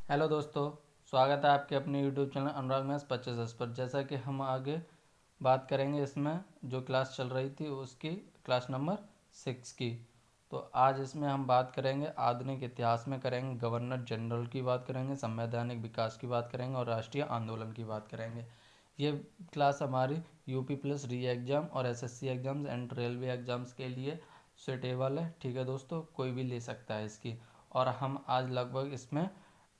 Hello दोस्तों, स्वागत है आपके अपने यूट्यूब चैनल अनुराग मैथ्स 25 पर। जैसा कि हम आगे बात करेंगे इसमें जो क्लास चल रही थी उसकी क्लास नंबर 6 की। तो आज इसमें हम बात करेंगे आधुनिक इतिहास में, करेंगे गवर्नर जनरल की बात करेंगे, संवैधानिक विकास की बात करेंगे और राष्ट्रीय आंदोलन की बात करेंगे। ये क्लास हमारी यूपी प्लस री एग्ज़ाम और SSC exams and railway exams के लिए सुटेबल है। ठीक है दोस्तों, कोई भी ले सकता है इसकी। और हम आज लगभग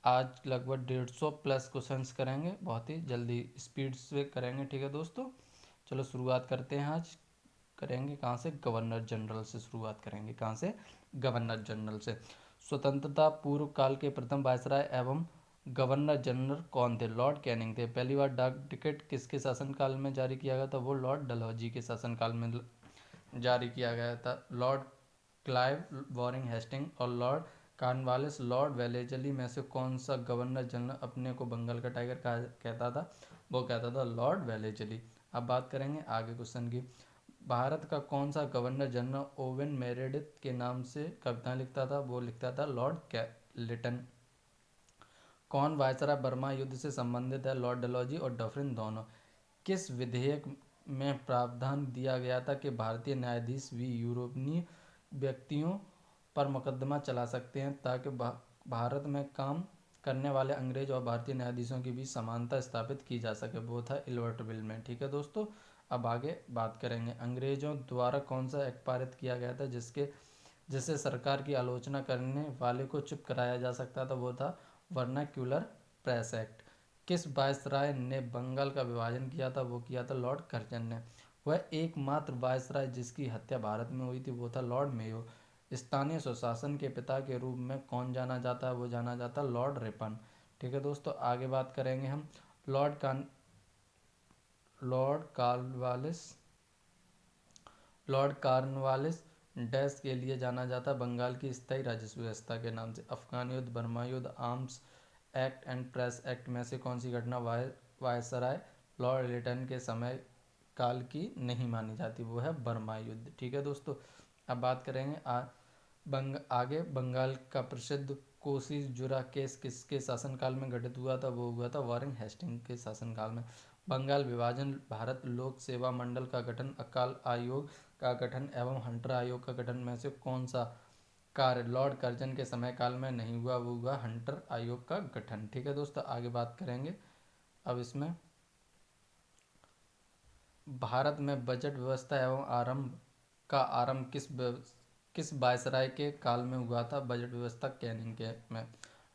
150 प्लस क्वेश्चंस करेंगे, बहुत ही जल्दी स्पीड से करेंगे। ठीक है दोस्तों, चलो शुरुआत करते हैं। आज करेंगे कहाँ से? गवर्नर जनरल से शुरुआत करेंगे। कहाँ से? गवर्नर जनरल से। स्वतंत्रता पूर्व काल के प्रथम वायसराय एवं गवर्नर जनरल कौन थे? लॉर्ड कैनिंग थे। पहली बार डाक टिकट किसके शासनकाल में जारी किया गया था? वो लॉर्ड डलहौजी के शासनकाल में जारी किया गया था। लॉर्ड क्लाइव, वॉरेन हेस्टिंग और लॉर्ड कॉर्नवालिस। लॉर्ड वेलेस्ली में से कौन सा गवर्नर जनरल अपने को बंगाल का टाइगर कहता था? वो कहता था लॉर्ड वेलेस्ली। अब बात करेंगे आगे क्वेश्चन की। भारत का कौन सा गवर्नर जनरल ओवेन मेरेडिथ के नाम से कविताएं लिखता था? वो लिखता था लॉर्ड कैलिटन। कौन वायसराय बर्मा युद्ध से संबंधित है? लॉर्ड डलहौजी और डफरिन दोनों। किस विधेयक में प्रावधान दिया गया था कि भारतीय न्यायाधीश भी यूरोपीय व्यक्तियों पर मुकदमा चला सकते हैं ताकि भारत में काम करने वाले अंग्रेज और भारतीय न्यायाधीशों की बीच समानता स्थापित की जा सके? वो था इल्बर्ट बिल में। ठीक है दोस्तों, अब आगे बात करेंगे। अंग्रेजों द्वारा कौन सा एक्ट पारित किया गया था जिससे सरकार की आलोचना करने वाले को चुप कराया जा सकता था? वो था वर्नाक्यूलर प्रेस एक्ट। किस वायसराय ने बंगाल का विभाजन किया था? वो किया था लॉर्ड कर्जन ने। वह एकमात्र वायसराय जिसकी हत्या भारत में हुई थी वो था लॉर्ड मेयो। स्थानीय स्वशासन के पिता के रूप में कौन जाना जाता है? वो जाना जाता है लॉर्ड रिपन। ठीक है दोस्तों, आगे बात करेंगे हम। Lord Cornwallis Lord Cornwallis dash के लिए जाना जाता बंगाल की स्थायी राजस्व व्यवस्था के नाम से। अफगान युद्ध, बर्मा युद्ध, arms act and press act में से कौन सी घटना वायसराय लॉर्ड लिटन के समय काल की नहीं मानी जाती? वो है बर्मा युद्ध। ठीक है दोस्तों, अब बात करेंगे आगे बंगाल का प्रसिद्ध कोसी जुरा केस किसके शासनकाल में घटित हुआ था? वो हुआ था वॉरेन हेस्टिंग के शासनकाल में। बंगाल विभाजन, भारत लोक सेवा मंडल का गठन, अकाल आयोग का गठन एवं हंटर आयोग का गठन में से कौन सा कार्य लॉर्ड कर्जन के समय काल में नहीं हुआ? वो हुआ हंटर आयोग का गठन। ठीक है दोस्तों, आगे बात करेंगे। अब इसमें भारत में बजट व्यवस्था एवं आरंभ किस वायसराय के काल में हुआ था? बजट व्यवस्था कैनिंग के में।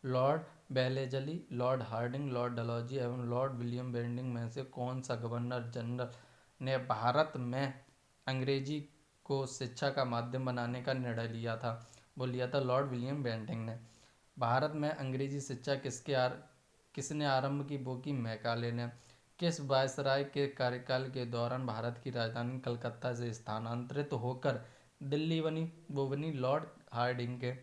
लॉर्ड बेलेजली, लॉर्ड हार्डिंग, लॉर्ड डलहौजी एवं लॉर्ड विलियम बेंटिंग में से कौन सा गवर्नर जनरल ने भारत में अंग्रेजी को शिक्षा का माध्यम बनाने का निर्णय लिया था? वो लिया था लॉर्ड विलियम बेंटिंग ने। भारत में अंग्रेजी शिक्षा किसने आरंभ की? वो की मैकाले ने। किस वायसराय के कार्यकाल के दौरान भारत की राजधानी कलकत्ता से स्थानांतरित होकर दिल्ली बनी? वो बनी लॉर्ड हार्डिंग के।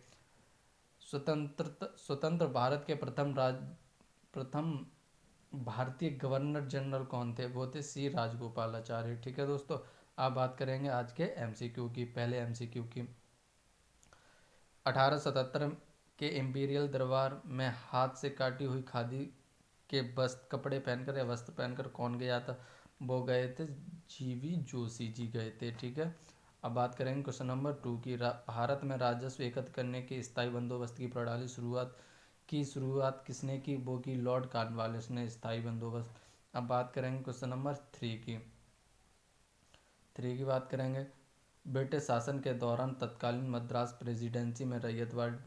स्वतंत्र भारत के प्रथम भारतीय गवर्नर जनरल कौन थे? वो थे सी राजगोपालाचारी। ठीक है दोस्तों, अब बात करेंगे आज के एमसीक्यू की। पहले एमसीक्यू की। 1877 के इम्पीरियल दरबार में हाथ से काटी हुई खादी के कपड़े पहनकर या वस्त्र पहनकर कौन गया था? वो गए थे जीवी जोशी जी गए थे। ठीक है, अब बात करेंगे क्वेश्चन नंबर 2 की। भारत में राजस्व एकत्र करने के स्थायी बंदोबस्त की प्रणाली शुरुआत किसने की? वो की लॉर्ड कॉर्नवालिस ने, स्थायी बंदोबस्त। अब बात करेंगे क्वेश्चन नंबर 3 की बात करेंगे। ब्रिटिश शासन के दौरान तत्कालीन मद्रास प्रेसिडेंसी में रैयतवाड़ी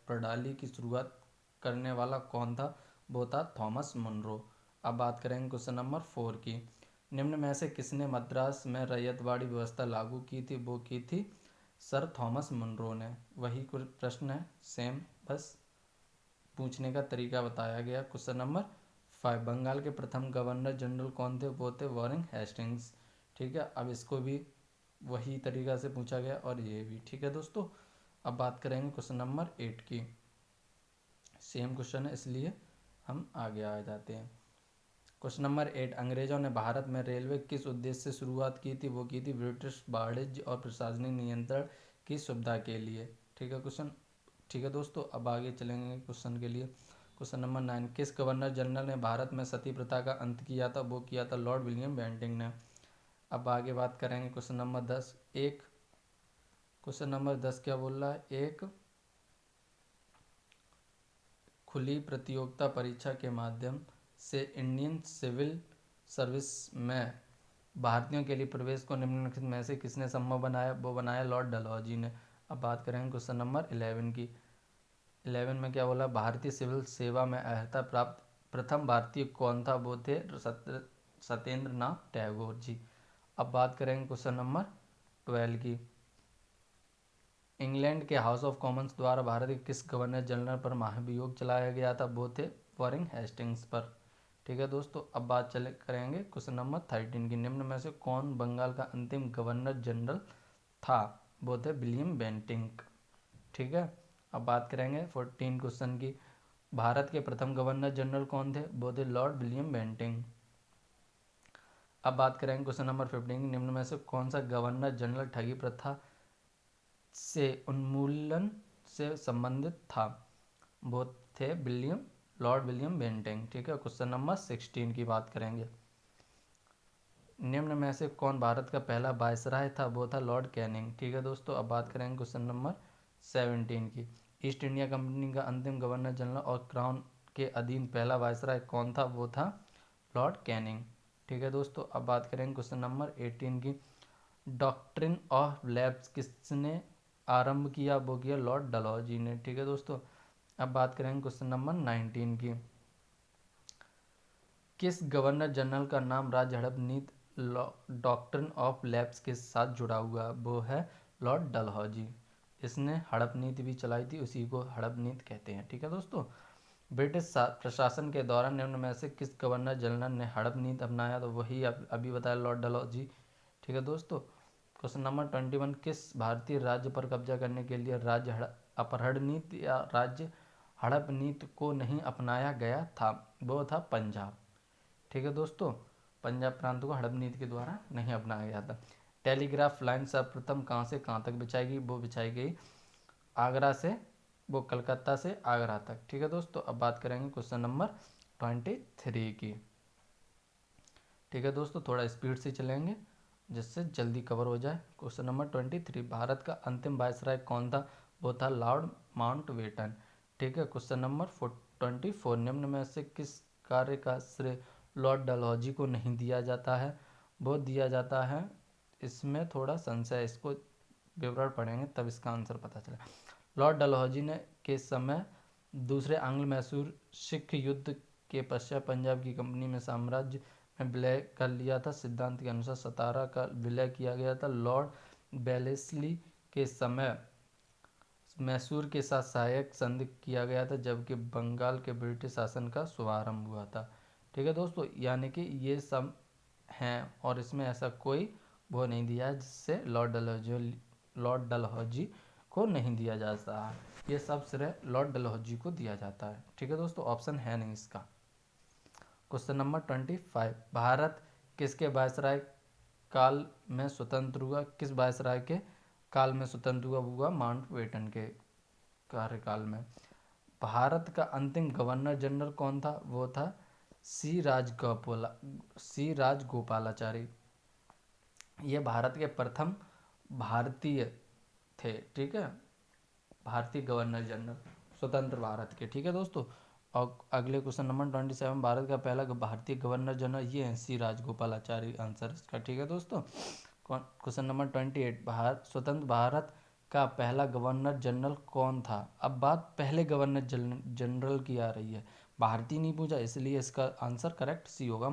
प्रणाली की शुरुआत करने वाला कौन था? वो था थॉमस मुनरो। अब बात करेंगे क्वेश्चन नंबर 4 की। निम्न में से किसने मद्रास में रैयतवाड़ी व्यवस्था लागू की थी? वो की थी सर थॉमस मुनरो ने। वही कुछ प्रश्न है, सेम, बस पूछने का तरीका बताया गया। क्वेश्चन नंबर 5, बंगाल के प्रथम गवर्नर जनरल कौन थे? वो थे वॉरेन हेस्टिंग्स। ठीक है, अब इसको भी वही तरीका से पूछा गया और ये भी। ठीक है दोस्तों, अब बात करेंगे क्वेश्चन नंबर 8 की। सेम क्वेश्चन है इसलिए हम आगे आ जाते हैं। क्वेश्चन नंबर 8, अंग्रेजों ने भारत में रेलवे किस उद्देश्य से शुरुआत की थी? वो की थी ब्रिटिश वाणिज्य और प्रशासनिक नियंत्रण की सुविधा के लिए। ठीक है दोस्तों, अब आगे चलेंगे क्वेश्चन के लिए। क्वेश्चन नंबर 9, किस गवर्नर जनरल ने भारत में सती प्रथा का अंत किया था? वो किया था लॉर्ड विलियम बेंटिंक ने। अब आगे बात करेंगे क्वेश्चन नंबर 10। क्वेश्चन नंबर 10 क्या बोल रहा है? एक खुली प्रतियोगिता परीक्षा के माध्यम से इंडियन सिविल सर्विस में भारतीयों के लिए प्रवेश को निम्नलिखित में से किसने संभव बनाया? वो बनाया लॉर्ड डलहौजी ने। अब बात करेंगे क्वेश्चन नंबर 11 की। 11 में क्या बोला? भारतीय सिविल सेवा में अर्हता प्राप्त प्रथम भारतीय कौन था? वो थे सत्येंद्र नाथ टैगोर जी। अब बात करेंगे क्वेश्चन नंबर 12 की। इंग्लैंड के हाउस ऑफ कॉमन्स द्वारा भारत के किस गवर्नर जनरल पर महाभियोग चलाया गया था? वो थे वॉरेन हेस्टिंग्स पर। ठीक है दोस्तों, अब बात चले करेंगे क्वेश्चन नंबर 13 की। निम्न में से कौन बंगाल का अंतिम गवर्नर जनरल था? वो थे विलियम बेंटिंक। ठीक है, अब बात करेंगे 14 क्वेश्चन की। भारत के प्रथम गवर्नर जनरल कौन थे? वो थे लॉर्ड विलियम बेंटिंक। अब बात करेंगे क्वेश्चन नंबर 15 की। निम्न में से कौन सा गवर्नर जनरल ठगी प्रथा से उन्मूलन से संबंधित था? वो थे लॉर्ड विलियम बेंटिंक। ठीक है, क्वेश्चन नंबर 16 की बात करेंगे। निम्न में से कौन भारत का पहला वायसराय था? वो था लॉर्ड कैनिंग। ठीक है दोस्तों, अब बात करेंगे क्वेश्चन नंबर 17 की। ईस्ट इंडिया कंपनी का अंतिम गवर्नर जनरल और क्राउन के अधीन पहला वायसराय कौन था? वो था लॉर्ड कैनिंग। ठीक है दोस्तों, अब बात करेंगे क्वेश्चन नंबर 18 की। डॉक्ट्रिन ऑफ लैब्स किसने आरंभ किया? वो किया लॉर्ड डलहौजी ने। ठीक है दोस्तों, अब बात करेंगे क्वेश्चन नंबर 19 की। किस गवर्नर जनरल का नाम राज्य हड़प नीति डॉक्ट्रिन ऑफ लैब्स के साथ जुड़ा हुआ? वो है लॉर्ड डलहौजी। इसने हड़प नीति भी चलाई थी, उसी को हड़प नीति कहते हैं। ठीक है दोस्तों, ब्रिटिश प्रशासन के दौरान निम्न में से किस गवर्नर जनरल ने हड़प नीति अपनाया? तो वही अभी बताया लॉर्ड डलहौजी। ठीक है दोस्तों, क्वेश्चन नंबर 21, किस भारतीय राज्य पर कब्जा करने के लिए राज्य अपहरण नीति या राज्य हड़प नीति को नहीं अपनाया गया था? वो था पंजाब। ठीक है दोस्तों, पंजाब प्रांत को हड़प नीति के द्वारा नहीं अपनाया गया था। टेलीग्राफ लाइन सर्वप्रथम कहाँ से कहाँ तक बिछाई गई? वो बिछाई गई आगरा से, वो कलकत्ता से आगरा तक। ठीक है दोस्तों, अब बात करेंगे क्वेश्चन नंबर 23 की। ठीक है दोस्तों, थोड़ा स्पीड से चलेंगे जिससे जल्दी कवर हो जाए। क्वेश्चन नंबर 23, भारत का अंतिम वायसराय कौन था? वो था लॉर्ड माउंटबेटन। ठीक है, क्वेश्चन नंबर 24, निम्न में से किस कार्य का श्रेय लॉर्ड डलहौजी को नहीं दिया जाता है? वो दिया जाता है, इसमें थोड़ा संशय, इसको विवरण पढ़ेंगे तब इसका आंसर पता चला। लॉर्ड डलहौजी ने के समय दूसरे आंग्ल मैसूर सिख युद्ध के पश्चात पंजाब की कंपनी में साम्राज्य में विलय कर लिया था। सिद्धांत के अनुसार सतारा का विलय किया गया था। लॉर्ड वेलेस्ली के समय मैसूर के साथ सहायक संधि किया गया था, जबकि बंगाल के ब्रिटिश शासन का शुभारंभ हुआ था। ठीक है दोस्तों, यानी कि ये सब हैं और इसमें ऐसा कोई वो नहीं दिया है जिससे लॉर्ड डलहौजी को नहीं दिया जाता है। ये सब श्रेय लॉर्ड डलहौजी को दिया जाता है। ठीक है दोस्तों, ऑप्शन है नहीं इसका। क्वेश्चन नंबर 25, भारत किसके वायसराय काल में स्वतंत्र हुआ? किस वायसराय के काल में स्वतंत्र हुआ? माउंटबेटन के कार्यकाल में। भारत का अंतिम गवर्नर जनरल कौन था? वो था सी राजगोपालाचारी। ये भारत के प्रथम भारतीय थे। ठीक है, भारतीय गवर्नर जनरल स्वतंत्र भारत के। ठीक है दोस्तों, और अगले क्वेश्चन नंबर 27, भारत का पहला भारतीय गवर्नर जनरल ये है सी राजगोपालाचारी, आंसर इसका। ठीक है दोस्तों, क्वेश्चन नंबर 28, स्वतंत्र भारत का पहला गवर्नर जनरल कौन था? अब बात पहले गवर्नर जनरल की आ रही है, भारतीय नहीं पूछा, इसलिए इसका आंसर करेक्ट सी होगा,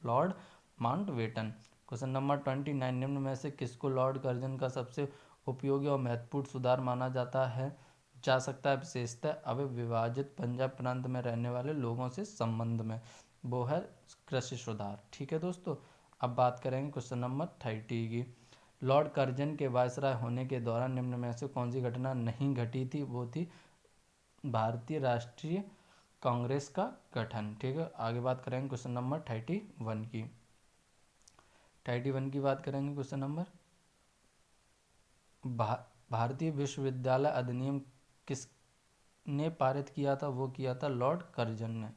लॉर्ड माउंटबेटन। क्वेश्चन नंबर 29, निम्न में से किसको लॉर्ड कर्जन का सबसे उपयोगी और महत्वपूर्ण सुधार माना जा सकता है? विशेषतः अब विभाजित पंजाब प्रांत में रहने वाले लोगों से संबंध में, वो है कृषि सुधार। ठीक है दोस्तों, अब बात करेंगे क्वेश्चन नंबर 30 की। लॉर्ड कर्जन के वायसराय होने के दौरान निम्न में से कौन सी घटना नहीं घटी थी? वो थी भारतीय राष्ट्रीय कांग्रेस का गठन। ठीक है, आगे बात करेंगे क्वेश्चन नंबर 31 की। 31 की बात करेंगे क्वेश्चन नंबर, भारतीय विश्वविद्यालय अधिनियम किस किसने पारित किया था? वो किया था लॉर्ड कर्जन ने।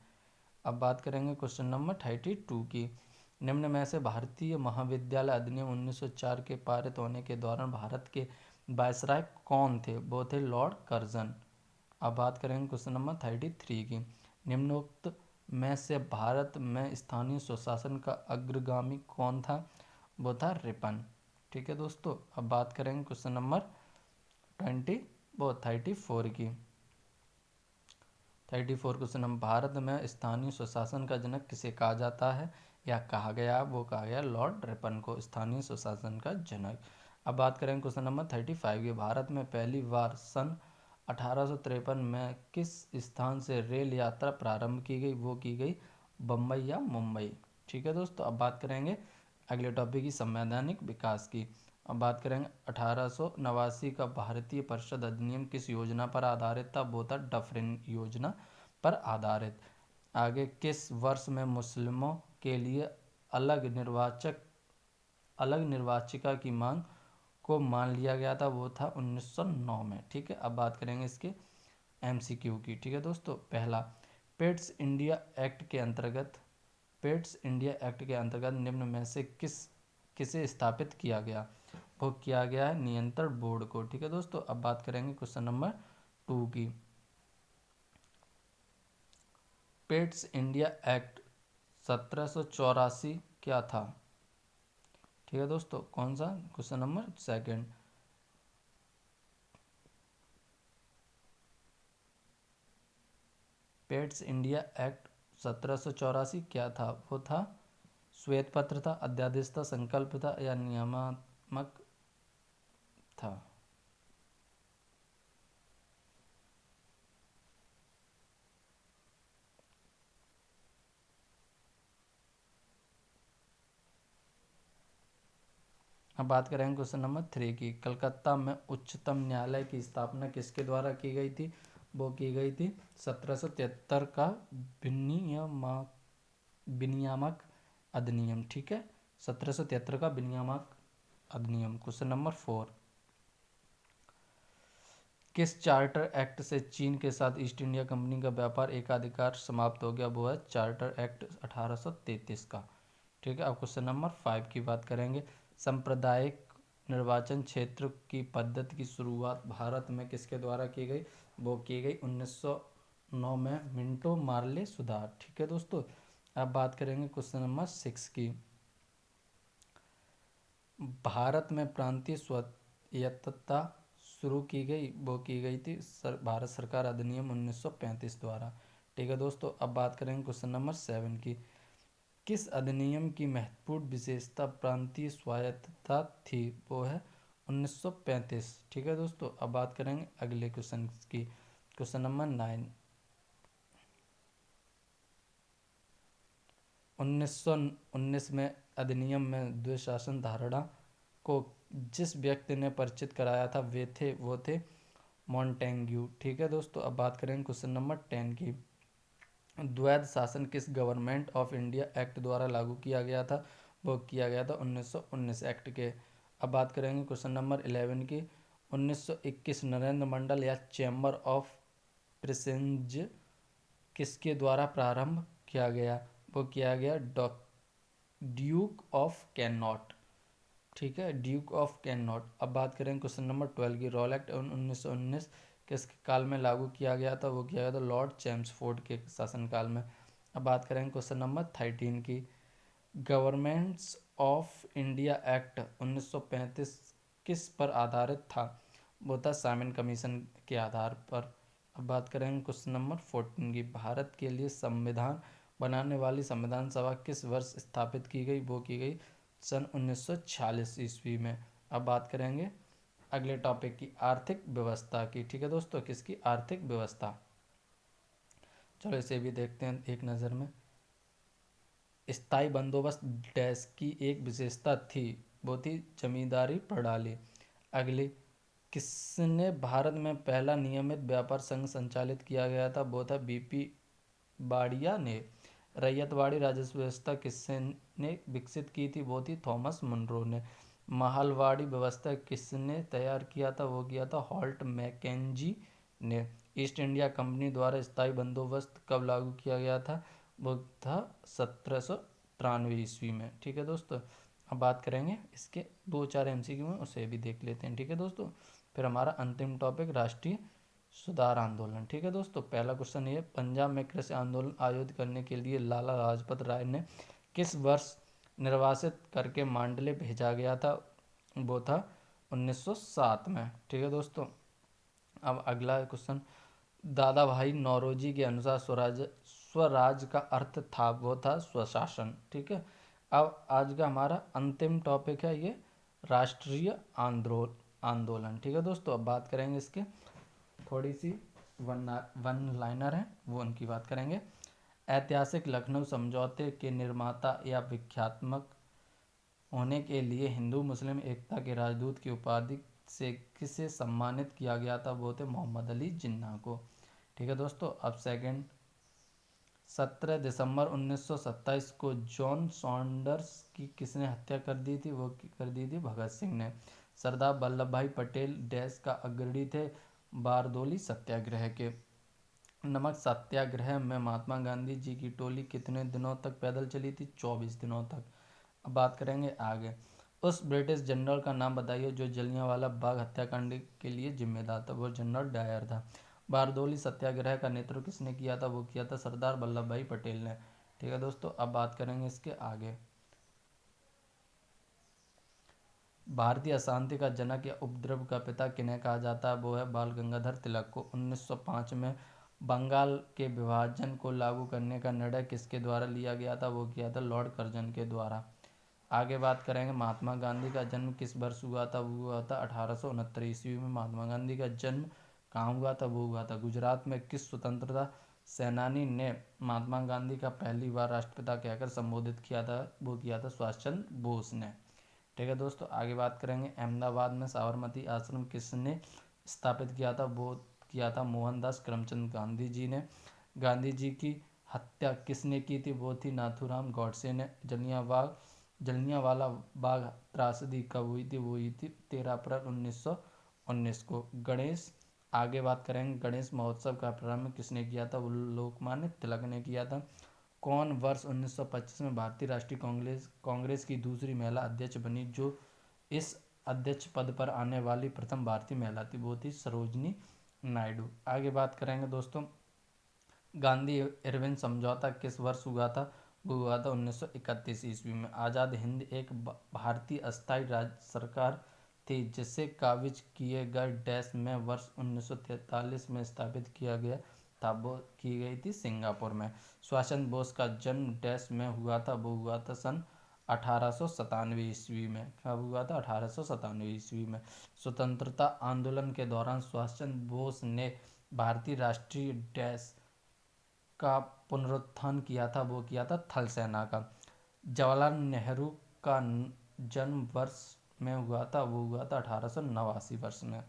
अब बात करेंगे क्वेश्चन नंबर 32 की। निम्न में से भारतीय महाविद्यालय अधिनियम 1904 के पारित होने के दौरान भारत के वायसराय कौन थे? वो थे लॉर्ड कर्जन। अब बात करेंगे क्वेश्चन नंबर 33 की। निम्नोक्त में से भारत में स्थानीय स्वशासन का अग्रगामी कौन था? वो था रिपन। ठीक है दोस्तों, अब बात करेंगे क्वेश्चन नंबर 34 की। 34 क्वेश्चन नंबर, भारत में स्थानीय स्वशासन का जनक किसे कहा जाता है या कहा गया? वो कहा गया लॉर्ड रिपन को स्थानीय स्वशासन का जनक। अब बात करेंगे क्वेश्चन नंबर 35 की। भारत में पहली बार सन 1853 में किस स्थान से रेल यात्रा प्रारंभ की गई? वो की गई बम्बई या मुंबई। ठीक है दोस्तों, अब बात करेंगे अगले टॉपिक की संवैधानिक विकास की। अब बात करेंगे 1889 का भारतीय परिषद अधिनियम किस योजना पर आधारित था? वो था डफरिन योजना पर आधारित। आगे किस वर्ष में मुस्लिमों के लिए अलग निर्वाचिका की मांग को मान लिया गया था? वो था 1909 में। ठीक है, अब बात करेंगे इसके MCQ की। ठीक है दोस्तों, पहला, पेट्स इंडिया एक्ट के अंतर्गत निम्न में से किसे स्थापित किया गया? वो किया गया है नियंत्रण बोर्ड को। ठीक है दोस्तों, अब बात करेंगे क्वेश्चन नंबर 2 की। पेट्स इंडिया एक्ट 1784 क्या था? ठीक है दोस्तों, कौन सा? Question number 2। Pets India act 1784 क्या था? वो था श्वेत पत्र था, अध्यादेश था, संकल्प था या नियामक था? अब बात करेंगे क्वेश्चन नंबर 3 की। कलकत्ता में उच्चतम न्यायालय की स्थापना किसके द्वारा की गई थी? वो की गई थी 1773 का विनियामक अधिनियम। ठीक है, 1773 का विनियामक अधिनियम। क्वेश्चन नंबर 4, किस चार्टर एक्ट से चीन के साथ ईस्ट इंडिया कंपनी का व्यापार एकाधिकार समाप्त हो गया? वो है चार्टर एक्ट 1833 का। ठीक है, अब क्वेश्चन नंबर 5 की बात करेंगे। सांप्रदायिक निर्वाचन क्षेत्र की पद्धति की शुरुआत भारत में किसके द्वारा की गई? वो की गई 1909 में मिंटो मार्ले सुधार। ठीक है दोस्तों, अब बात करेंगे क्वेश्चन नंबर 6 की। भारत में प्रांतीय स्वायत्तता शुरू की गई, वो की गई थी भारत सरकार अधिनियम 1935 द्वारा। ठीक है दोस्तों, अब बात करेंगे क्वेश्चन नंबर 7 की। किस अधिनियम की महत्वपूर्ण विशेषता प्रांतीय स्वायत्तता थी? वो है 1935। ठीक है दोस्तों, अब बात करेंगे अगले क्वेश्चन की। क्वेश्चन नंबर 9, 1919 में अधिनियम में द्विशासन धारणा को जिस व्यक्ति ने परिचित कराया था वो थे मॉन्टेग्यू। ठीक है दोस्तों, अब बात करेंगे क्वेश्चन नंबर 10 की। द्वैध शासन किस गवर्नमेंट ऑफ इंडिया एक्ट द्वारा लागू किया गया था? वो किया गया था 1919 एक्ट के। अब बात करेंगे क्वेश्चन नंबर 11 की। 1921 नरेंद्र मंडल या चैम्बर ऑफ प्रिंसेस किसके द्वारा प्रारंभ किया गया? वो किया गया ड्यूक ऑफ कैनॉट। ठीक है, ड्यूक ऑफ कैनॉट। अब बात करें क्वेश्चन नंबर 12 की। रॉल एक्ट 1919 किस काल में लागू किया गया था? वो किया गया था लॉर्ड चैम्सफोर्ड के शासनकाल में। अब बात करें क्वेश्चन नंबर 13 की। गवर्नमेंट्स ऑफ इंडिया एक्ट 1935 किस पर आधारित था? वो था साइमन कमीशन के आधार पर। अब बात करेंगे क्वेश्चन नंबर 14 की। भारत के लिए संविधान बनाने वाली संविधान सभा किस वर्ष स्थापित की गई? वो की गई सन 1946 ईस्वी में। अब बात करेंगे अगले टॉपिक की, आर्थिक व्यवस्था की। ठीक है दोस्तों, किसकी? आर्थिक व्यवस्था। चलो इसे भी देखते हैं एक नज़र में। स्थायी बंदोबस्त डैश की एक विशेषता थी, वो थी जमींदारी प्रणाली। अगली, किसने भारत में पहला नियमित व्यापार संघ संचालित किया गया था? वो था BP बाड़िया ने। रैयतवाड़ी राजस्व व्यवस्था किसने विकसित की थी? वो थी थॉमस मुनरो ने। महलवाड़ी व्यवस्था किसने तैयार किया था? वो किया था हॉल्ट मैकेंजी ने। ईस्ट इंडिया कंपनी द्वारा स्थायी बंदोबस्त कब लागू किया गया था? वो था 1793 ईस्वी में। ठीक है दोस्तों, अब बात करेंगे इसके 2-4 MCQ में, उसे भी देख लेते हैं। ठीक है दोस्तों, फिर हमारा अंतिम टॉपिक राष्ट्रीय सुधार आंदोलन। ठीक है दोस्तों, पहला क्वेश्चन ये, पंजाब में कृषि आंदोलन आयोजित करने के लिए लाला लाजपत राय ने किस वर्ष निर्वासित करके मांडले भेजा गया था? वो था 1907 में। ठीक है दोस्तों, अब अगला क्वेश्चन, दादा भाई नौरोजी के अनुसार स्वराज का अर्थ था? वो था स्वशासन। ठीक है, अब आज का हमारा अंतिम टॉपिक है ये राष्ट्रीय आंदोलन। ठीक है दोस्तों, अब बात करेंगे इसके, थोड़ी सी वन लाइनर है वो उनकी बात करेंगे। ऐतिहासिक लखनऊ समझौते के निर्माता या विख्यात्मक होने के लिए हिंदू मुस्लिम एकता के राजदूत की उपाधि से किसे सम्मानित किया गया था? वो थे मोहम्मद अली जिन्ना को। ठीक है दोस्तों, अब सेकंड, 17 दिसंबर 1927 को जॉन सॉन्डर्स की किसने हत्या कर दी थी? वो कर दी थी भगत सिंह ने। सरदार वल्लभ भाई पटेल देश का अग्रणी थे बारदोली सत्याग्रह के। नमक सत्याग्रह में महात्मा गांधी जी की टोली कितने दिनों तक पैदल चली थी? 24 दिनों तक। अब बात करेंगे आगे, उस ब्रिटिश जनरल का नाम बताइए जो जलियांवाला बाग हत्याकांड के लिए जिम्मेदार था? वो जनरल डायर था। बारदोली सत्याग्रह का नेतृत्व किसने किया था? वो किया था सरदार वल्लभ भाई पटेल ने। ठीक है दोस्तों, अब बात करेंगे इसके आगे, भारतीय अशांति का जनक या उपद्रव का पिता किन्हें कहा जाता है? वो है बाल गंगाधर तिलक को। 1905 में बंगाल के विभाजन को लागू करने का निर्णय किसके द्वारा लिया गया था? वो किया था लॉर्ड कर्जन के द्वारा। आगे बात करेंगे, महात्मा गांधी का जन्म किस वर्ष हुआ था? वो हुआ था 1869 ईस्वी में। महात्मा गांधी का जन्म कहाँ हुआ था? वो हुआ था गुजरात में। किस स्वतंत्रता सेनानी ने महात्मा गांधी का पहली बार राष्ट्रपिता कहकर संबोधित किया था? वो किया था सुभाष चंद्र बोस ने। ठीक है दोस्तों, आगे बात करेंगे, अहमदाबाद में साबरमती आश्रम किसने स्थापित किया था? वो किया था मोहनदास करमचंद गांधी जी ने। गांधी जी की हत्या किसने की थी? वो थी नाथूराम गॉडसे ने। जलियांवाला बाग त्रासदी कब हुई थी? वो हुई थी 13 अप्रैल 1919 को। गणेश, आगे बात करेंगे, गणेश महोत्सव का प्रारंभ किसने किया था? वो लोकमान्य तिलक ने किया था। कौन वर्ष 1925 में भारतीय राष्ट्रीय कांग्रेस की दूसरी महिला अध्यक्ष बनी? जो इस अध्यक्ष पद पर आने वाली प्रथम भारतीय महिला थी, वो थी सरोजनी नायडू। आगे बात करेंगे दोस्तों, गांधी इरविन समझौता किस वर्ष हुआ था? वो हुआ था 1931 ईस्वी में। आज़ाद हिंद एक भारतीय अस्थायी राज्य सरकार थी जिसे काबिज किए गए डैश में वर्ष 1943 में स्थापित किया गया था। वो की गई थी सिंगापुर में। सुभाष चंद्र बोस का जन्म डैश में हुआ था? वो हुआ था सन 1897 ईस्वी में। कब हुआ था? 1897 ईस्वी में। स्वतंत्रता आंदोलन के दौरान सुभाष चंद्र बोस ने भारतीय राष्ट्रीय डैश का पुनरुत्थान किया था? वो किया था थल सेना का। जवाहरलाल नेहरू का जन्म वर्ष में हुआ था? वो हुआ था 1889 वर्ष में।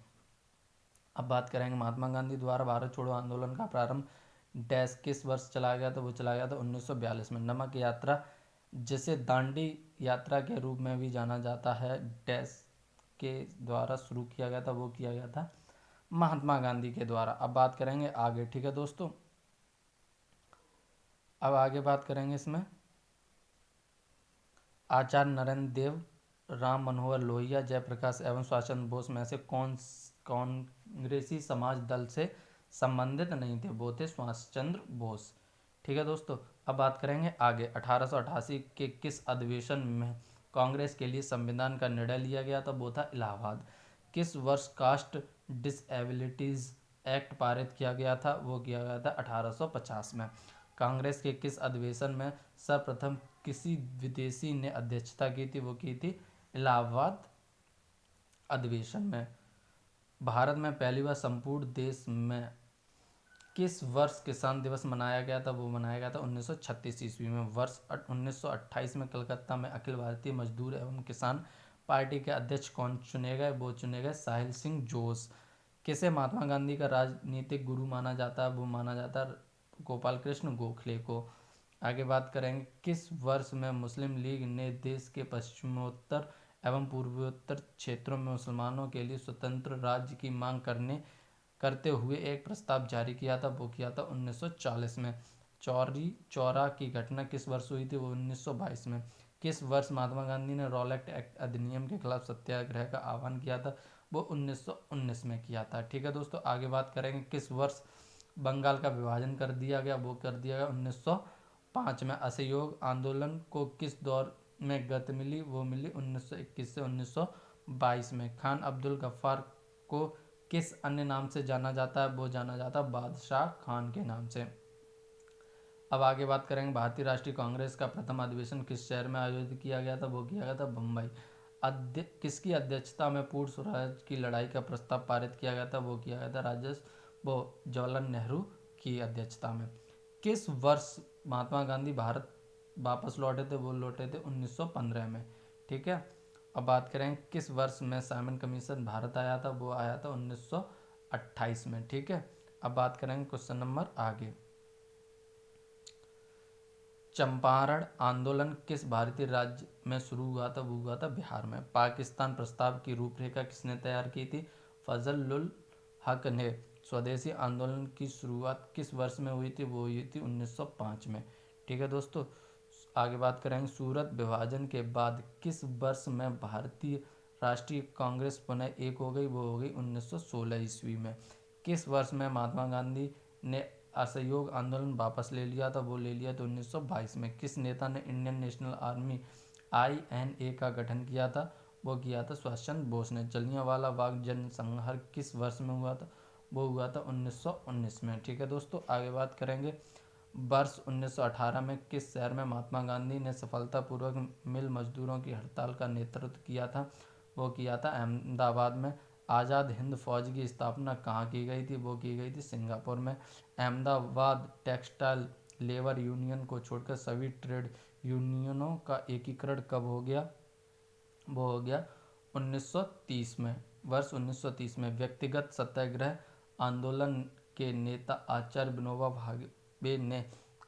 अब बात करेंगे, महात्मा गांधी द्वारा भारत छोड़ो आंदोलन का प्रारंभ डैश किस वर्ष चला गया था? वो चला गया था 1942 में। नमक यात्रा, जिसे दांडी यात्रा के रूप में भी जाना जाता है, डैश के द्वारा शुरू किया गया था? वो किया गया था महात्मा गांधी के द्वारा। अब बात करेंगे आगे। ठीक है दोस्तों, अब आगे बात करेंगे इसमें, आचार्य नरेंद्र देव, राम मनोहर लोहिया, जयप्रकाश एवं सुभाष चंद्र बोस में से कौन कांग्रेसी समाज दल से संबंधित नहीं थे? वो थे सुभाष चंद्र बोस। ठीक है दोस्तों, अब बात करेंगे आगे, 1888 के किस अधिवेशन में कांग्रेस के लिए संविधान का निर्णय लिया गया था? वो था इलाहाबाद। किस वर्ष कास्ट डिसएबिलिटीज एक्ट पारित किया गया था? वो किया गया था 1850 में। कांग्रेस के किस अधिवेशन में सर्वप्रथम किसी विदेशी ने अध्यक्षता की थी? वो की थी इलाहाबाद अधिवेशन में। भारत में पहली बार संपूर्ण देश में किस वर्ष किसान दिवस मनाया गया था? वो मनाया गया था 1936 ईस्वी में। वर्ष 1928 में कलकत्ता में अखिल भारतीय मजदूर एवं किसान पार्टी के अध्यक्ष कौन चुने गए? वो चुने गए साहिल सिंह जोश। किसे महात्मा गांधी का राजनीतिक गुरु माना जाता है? वो माना जाता है गोपाल कृष्ण गोखले को। आगे बात करेंगे, किस वर्ष में मुस्लिम लीग ने देश के पश्चिमोत्तर एवं पूर्वोत्तर क्षेत्रों में मुसलमानों के लिए स्वतंत्र राज्य की मांग करते हुए एक प्रस्ताव जारी किया था, वो किया था 1940 में। चौरी चौरा की घटना किस वर्ष हुई थी, वो 1922 में। किस वर्ष महात्मा गांधी ने रॉलेट एक्ट अधिनियम के खिलाफ सत्याग्रह का आह्वान किया था, वो 1919 में किया था। ठीक है दोस्तों, आगे बात करेंगे किस वर्ष बंगाल का विभाजन कर दिया गया, वो कर दिया गया 1905 में। असहयोग आंदोलन को किस दौर में गति मिली, वो मिली 1921 से 1922 में। खान अब्दुल गफ्फार को किस अन्य नाम से जाना जाता है, वो जाना जाता है बादशाह खान के नाम से। अब आगे बात करेंगे भारतीय राष्ट्रीय कांग्रेस का प्रथम अधिवेशन किस शहर में आयोजित किया गया था, वो किया गया था बम्बई। किसकी अध्यक्षता में पूर्ण स्वराज की लड़ाई का प्रस्ताव पारित किया गया था, वो किया गया था वो जवाहरलाल नेहरू की अध्यक्षता में। किस वर्ष महात्मा गांधी भारत वापस लौटे थे, वो लौटे थे 1915 में। ठीक है, अब बात करें किस वर्ष में साइमन कमीशन भारत आया था, वो आया था 1928 में। ठीक है, अब बात करेंगे क्वेश्चन नंबर आगे। चंपारण आंदोलन किस भारतीय राज्य में शुरू हुआ था, वो हुआ था बिहार में। पाकिस्तान प्रस्ताव की रूपरेखा किसने तैयार की थी, फजलुल हक ने। स्वदेशी आंदोलन की शुरुआत किस वर्ष में हुई थी, वो हुई थी 1905 में। ठीक है दोस्तों, आगे बात करेंगे सूरत विभाजन के बाद किस वर्ष में भारतीय राष्ट्रीय कांग्रेस पुनः एक हो गई, वो हो गई 1916 ईस्वी में। किस वर्ष में महात्मा गांधी ने असहयोग आंदोलन वापस ले लिया था, वो ले लिया था 1922 में। किस नेता ने इंडियन नेशनल आर्मी INA का गठन किया था, वो किया था सुभाष चंद्र बोस ने। जलियांवाला बाग जनसंहार किस वर्ष में हुआ था, वो हुआ था 1919 में। ठीक है दोस्तों, आगे बात करेंगे वर्ष 1918 में किस शहर में महात्मा गांधी ने सफलतापूर्वक मिल मजदूरों की हड़ताल का नेतृत्व किया था, वो किया था अहमदाबाद में। आज़ाद हिंद फौज की स्थापना कहाँ की गई थी, वो की गई थी सिंगापुर में। अहमदाबाद टेक्सटाइल लेबर यूनियन को छोड़कर सभी ट्रेड यूनियनों का एकीकरण कब हो गया, वो हो गया 1930 में। वर्ष 1930 में। व्यक्तिगत सत्याग्रह आंदोलन के नेता आचार्य विनोबा भावे ने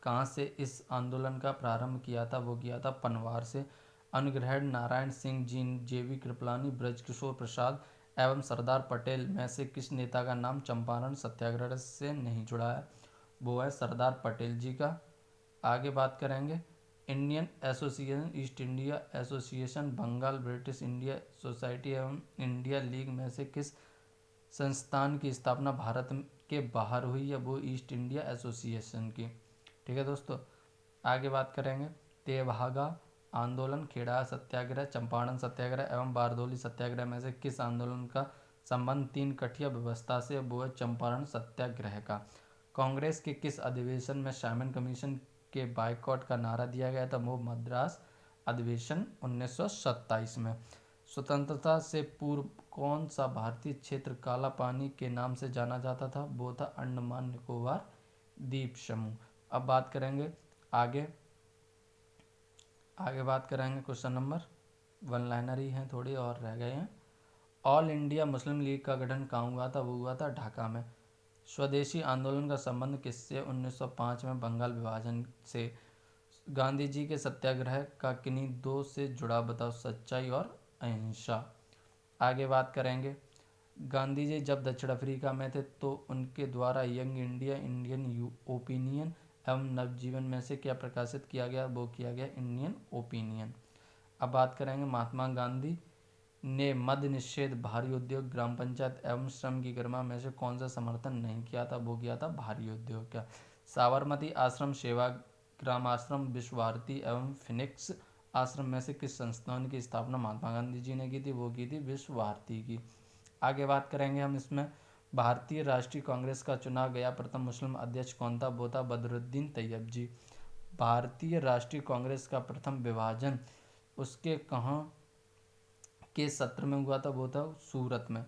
कहाँ से इस आंदोलन का प्रारंभ किया था, वो किया था पनवार से। अनुग्रहण नारायण सिंह जी, JV कृपलानी, ब्रजकिशोर प्रसाद एवं सरदार पटेल में से किस नेता का नाम चंपारण सत्याग्रह से नहीं जुड़ा है, वो है सरदार पटेल जी का। आगे बात करेंगे Indian association, East India association, Bengal, British India society एवं इंडिया लीग में से किस संस्थान की स्थापना भारत के बाहर हुई है, वो ईस्ट इंडिया एसोसिएशन की। ठीक है दोस्तों, आगे बात करेंगे तेभागा आंदोलन, खेड़ा सत्याग्रह, चंपारण सत्याग्रह एवं बारदोली सत्याग्रह में से किस आंदोलन का संबंध तीन कठिया व्यवस्था से, वो है चंपारण सत्याग्रह का। कांग्रेस के किस अधिवेशन में साइमन कमीशन के बायकॉट का नारा दिया गया था, वो मद्रास अधिवेशन 1927 में। स्वतंत्रता से पूर्व कौन सा भारतीय क्षेत्र काला पानी के नाम से जाना जाता था, वो था अंडमान निकोबार द्वीप समूह। अब बात करेंगे आगे बात करेंगे क्वेश्चन नंबर 1 लाइनर ही हैं, थोड़ी और रह गए हैं। ऑल इंडिया मुस्लिम लीग का गठन कहाँ हुआ था, वो हुआ था ढाका में। स्वदेशी आंदोलन का संबंध किससे, 1905 में बंगाल विभाजन से। गांधी जी के सत्याग्रह का किन्हीं दो से जुड़ा बताओ, सच्चाई और अहिंसा। आगे बात करेंगे गांधी जी जब दक्षिण अफ्रीका में थे तो उनके द्वारा यंग इंडिया, इंडियन ओपिनियन एवं नवजीवन में से क्या प्रकाशित किया गया, वो किया गया इंडियन ओपिनियन। अब बात करेंगे महात्मा गांधी ने मद्य निषेध, भारी उद्योग, ग्राम पंचायत एवं श्रम की गरिमा में से कौन सा समर्थन नहीं किया था, वो किया था भारी उद्योग का। साबरमती आश्रम, सेवाग्राम आश्रम, विश्व भारती एवं फिनिक्स आश्रम में से किस संस्थान की स्थापना महात्मा गांधी जी ने की थी, वो की थी विश्व भारती की। आगे बात करेंगे हम इसमें भारतीय राष्ट्रीय कांग्रेस का चुना गया प्रथम मुस्लिम अध्यक्ष कौन था, वो था बदरुद्दीन तैयब जी। भारतीय राष्ट्रीय कांग्रेस का प्रथम विभाजन उसके कहाँ के सत्र में हुआ था, वो था सूरत में,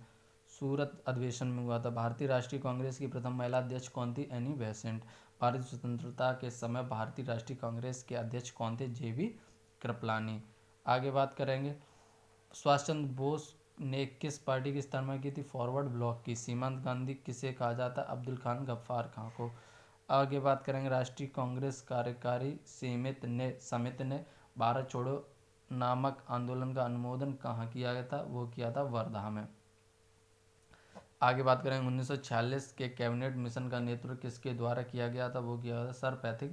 सूरत अधिवेशन में हुआ था। भारतीय राष्ट्रीय कांग्रेस की प्रथम महिला अध्यक्ष कौन थी, एनी बेसेंट। भारतीय स्वतंत्रता के समय भारतीय राष्ट्रीय कांग्रेस के अध्यक्ष कौन थे, JV कृपलानी। आगे बात करेंगे सुभाष चंद्र बोस ने किस पार्टी की स्थापना की थी, फॉरवर्ड ब्लॉक की। सीमांत गांधी किसे कहा जाता है, अब्दुल खान गफ्फार खां को। आगे बात करेंगे राष्ट्रीय कांग्रेस कार्यकारी समिति ने भारत छोड़ो नामक आंदोलन का अनुमोदन कहाँ किया गया था, वो किया था वर्धा में। आगे बात करेंगे 1946 के कैबिनेट मिशन का नेतृत्व किसके द्वारा किया गया था? वो किया गया था सर पैथिक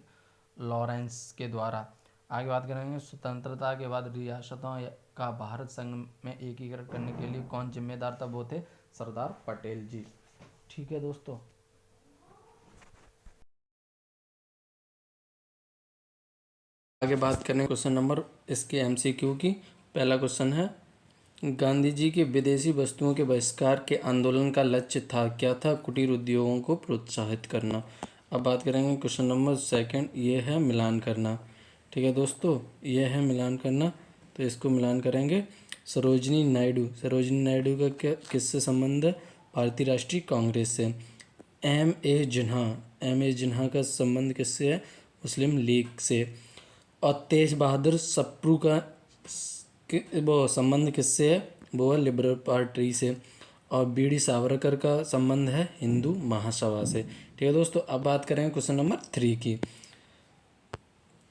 लॉरेंस के द्वारा। आगे बात करेंगे स्वतंत्रता के बाद रियासतों का भारत संघ में एकीकरण करने के लिए कौन जिम्मेदार था? वो थे सरदार पटेल जी। ठीक है दोस्तों। आगे बात करें क्वेश्चन नंबर इसके एमसीक्यू की। पहला क्वेश्चन है, गांधी जी के विदेशी वस्तुओं के बहिष्कार के आंदोलन का लक्ष्य था क्या था? कुटीर उद्योगों को प्रोत्साहित करना। अब बात करेंगे क्वेश्चन नंबर सेकंड, ये है मिलान करना। ठीक है दोस्तों, ये है मिलान करना, तो इसको मिलान करेंगे। सरोजिनी नायडू, सरोजिनी नायडू का क्या किससे संबंध है? भारतीय राष्ट्रीय कांग्रेस से। एम ए जिन्हा, एम ए जिन्हा का संबंध किससे है? मुस्लिम लीग से। और तेज बहादुर सप्रू का वो संबंध किससे है? वो है लिबरल पार्टी से। और बीडी सावरकर का संबंध है हिंदू महासभा से। ठीक है दोस्तों, अब बात करेंगे क्वेश्चन नंबर 3 की।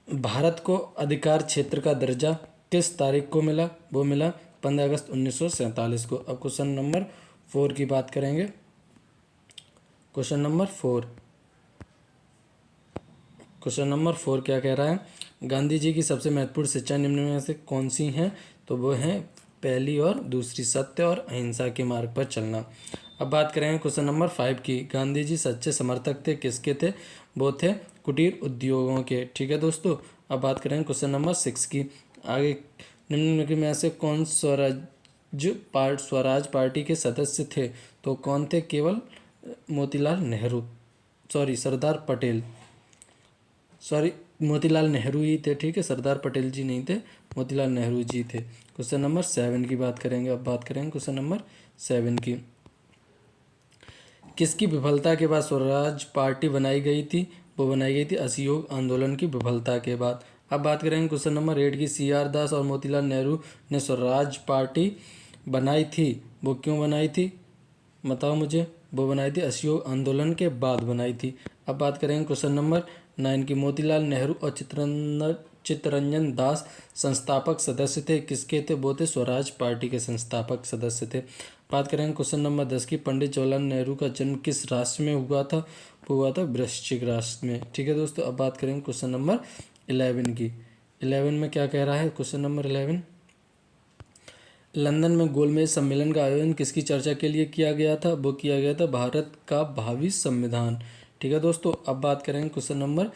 भारत को अधिकार क्षेत्र का दर्जा किस तारीख को मिला? वो मिला 15 अगस्त 1947 को। अब क्वेश्चन नंबर 4 की बात करेंगे। क्वेश्चन नंबर 4, क्वेश्चन नंबर 4 क्या कह रहा है? गांधी जी की सबसे महत्वपूर्ण शिक्षा निम्न में से कौन सी हैं? तो वो हैं पहली और दूसरी, सत्य और अहिंसा के मार्ग पर चलना। अब बात करेंगे क्वेश्चन नंबर 5 की। गांधी जी सच्चे समर्थक थे किसके थे? वो थे कुटीर उद्योगों के। ठीक है दोस्तों, अब बात करेंगे क्वेश्चन नंबर 6 की। आगे निम्न में से कौन स्वराज पार्टी के सदस्य थे? तो कौन थे? केवल मोतीलाल नेहरू, सॉरी सरदार पटेल, सॉरी मोतीलाल नेहरू ही थे। ठीक है, सरदार पटेल जी नहीं थे, मोतीलाल नेहरू जी थे। क्वेश्चन नंबर 7 की बात करेंगे। अब बात करेंगे क्वेश्चन नंबर 7 की। किसकी विफलता के बाद स्वराज पार्टी बनाई गई थी? वो बनाई गई थी असहयोग आंदोलन की विफलता के बाद। अब बात करेंगे क्वेश्चन नंबर 8 की। सी आर दास और मोतीलाल नेहरू ने स्वराज पार्टी बनाई थी, वो क्यों बनाई थी? बताओ मुझे। वो बनाई थी असहयोग आंदोलन के बाद बनाई थी। अब बात करेंगे क्वेश्चन नंबर 9 की। मोतीलाल नेहरू और चित्तरंजन दास संस्थापक सदस्य थे किसके थे? वो थे स्वराज पार्टी के संस्थापक सदस्य थे। बात करेंगे क्वेश्चन नंबर 10 की। पंडित जवाहरलाल नेहरू का जन्म किस राष्ट्र में हुआ था? वो हुआ था वृश्चिक राष्ट्र में। ठीक है दोस्तों, अब बात करेंगे क्वेश्चन नंबर 11 की। 11 में क्या कह रहा है? क्वेश्चन नंबर 11, लंदन में गोलमेज सम्मेलन का आयोजन किसकी चर्चा के लिए किया गया था? वो किया गया था भारत का भावी संविधान। ठीक है दोस्तों, अब बात करेंगे क्वेश्चन नंबर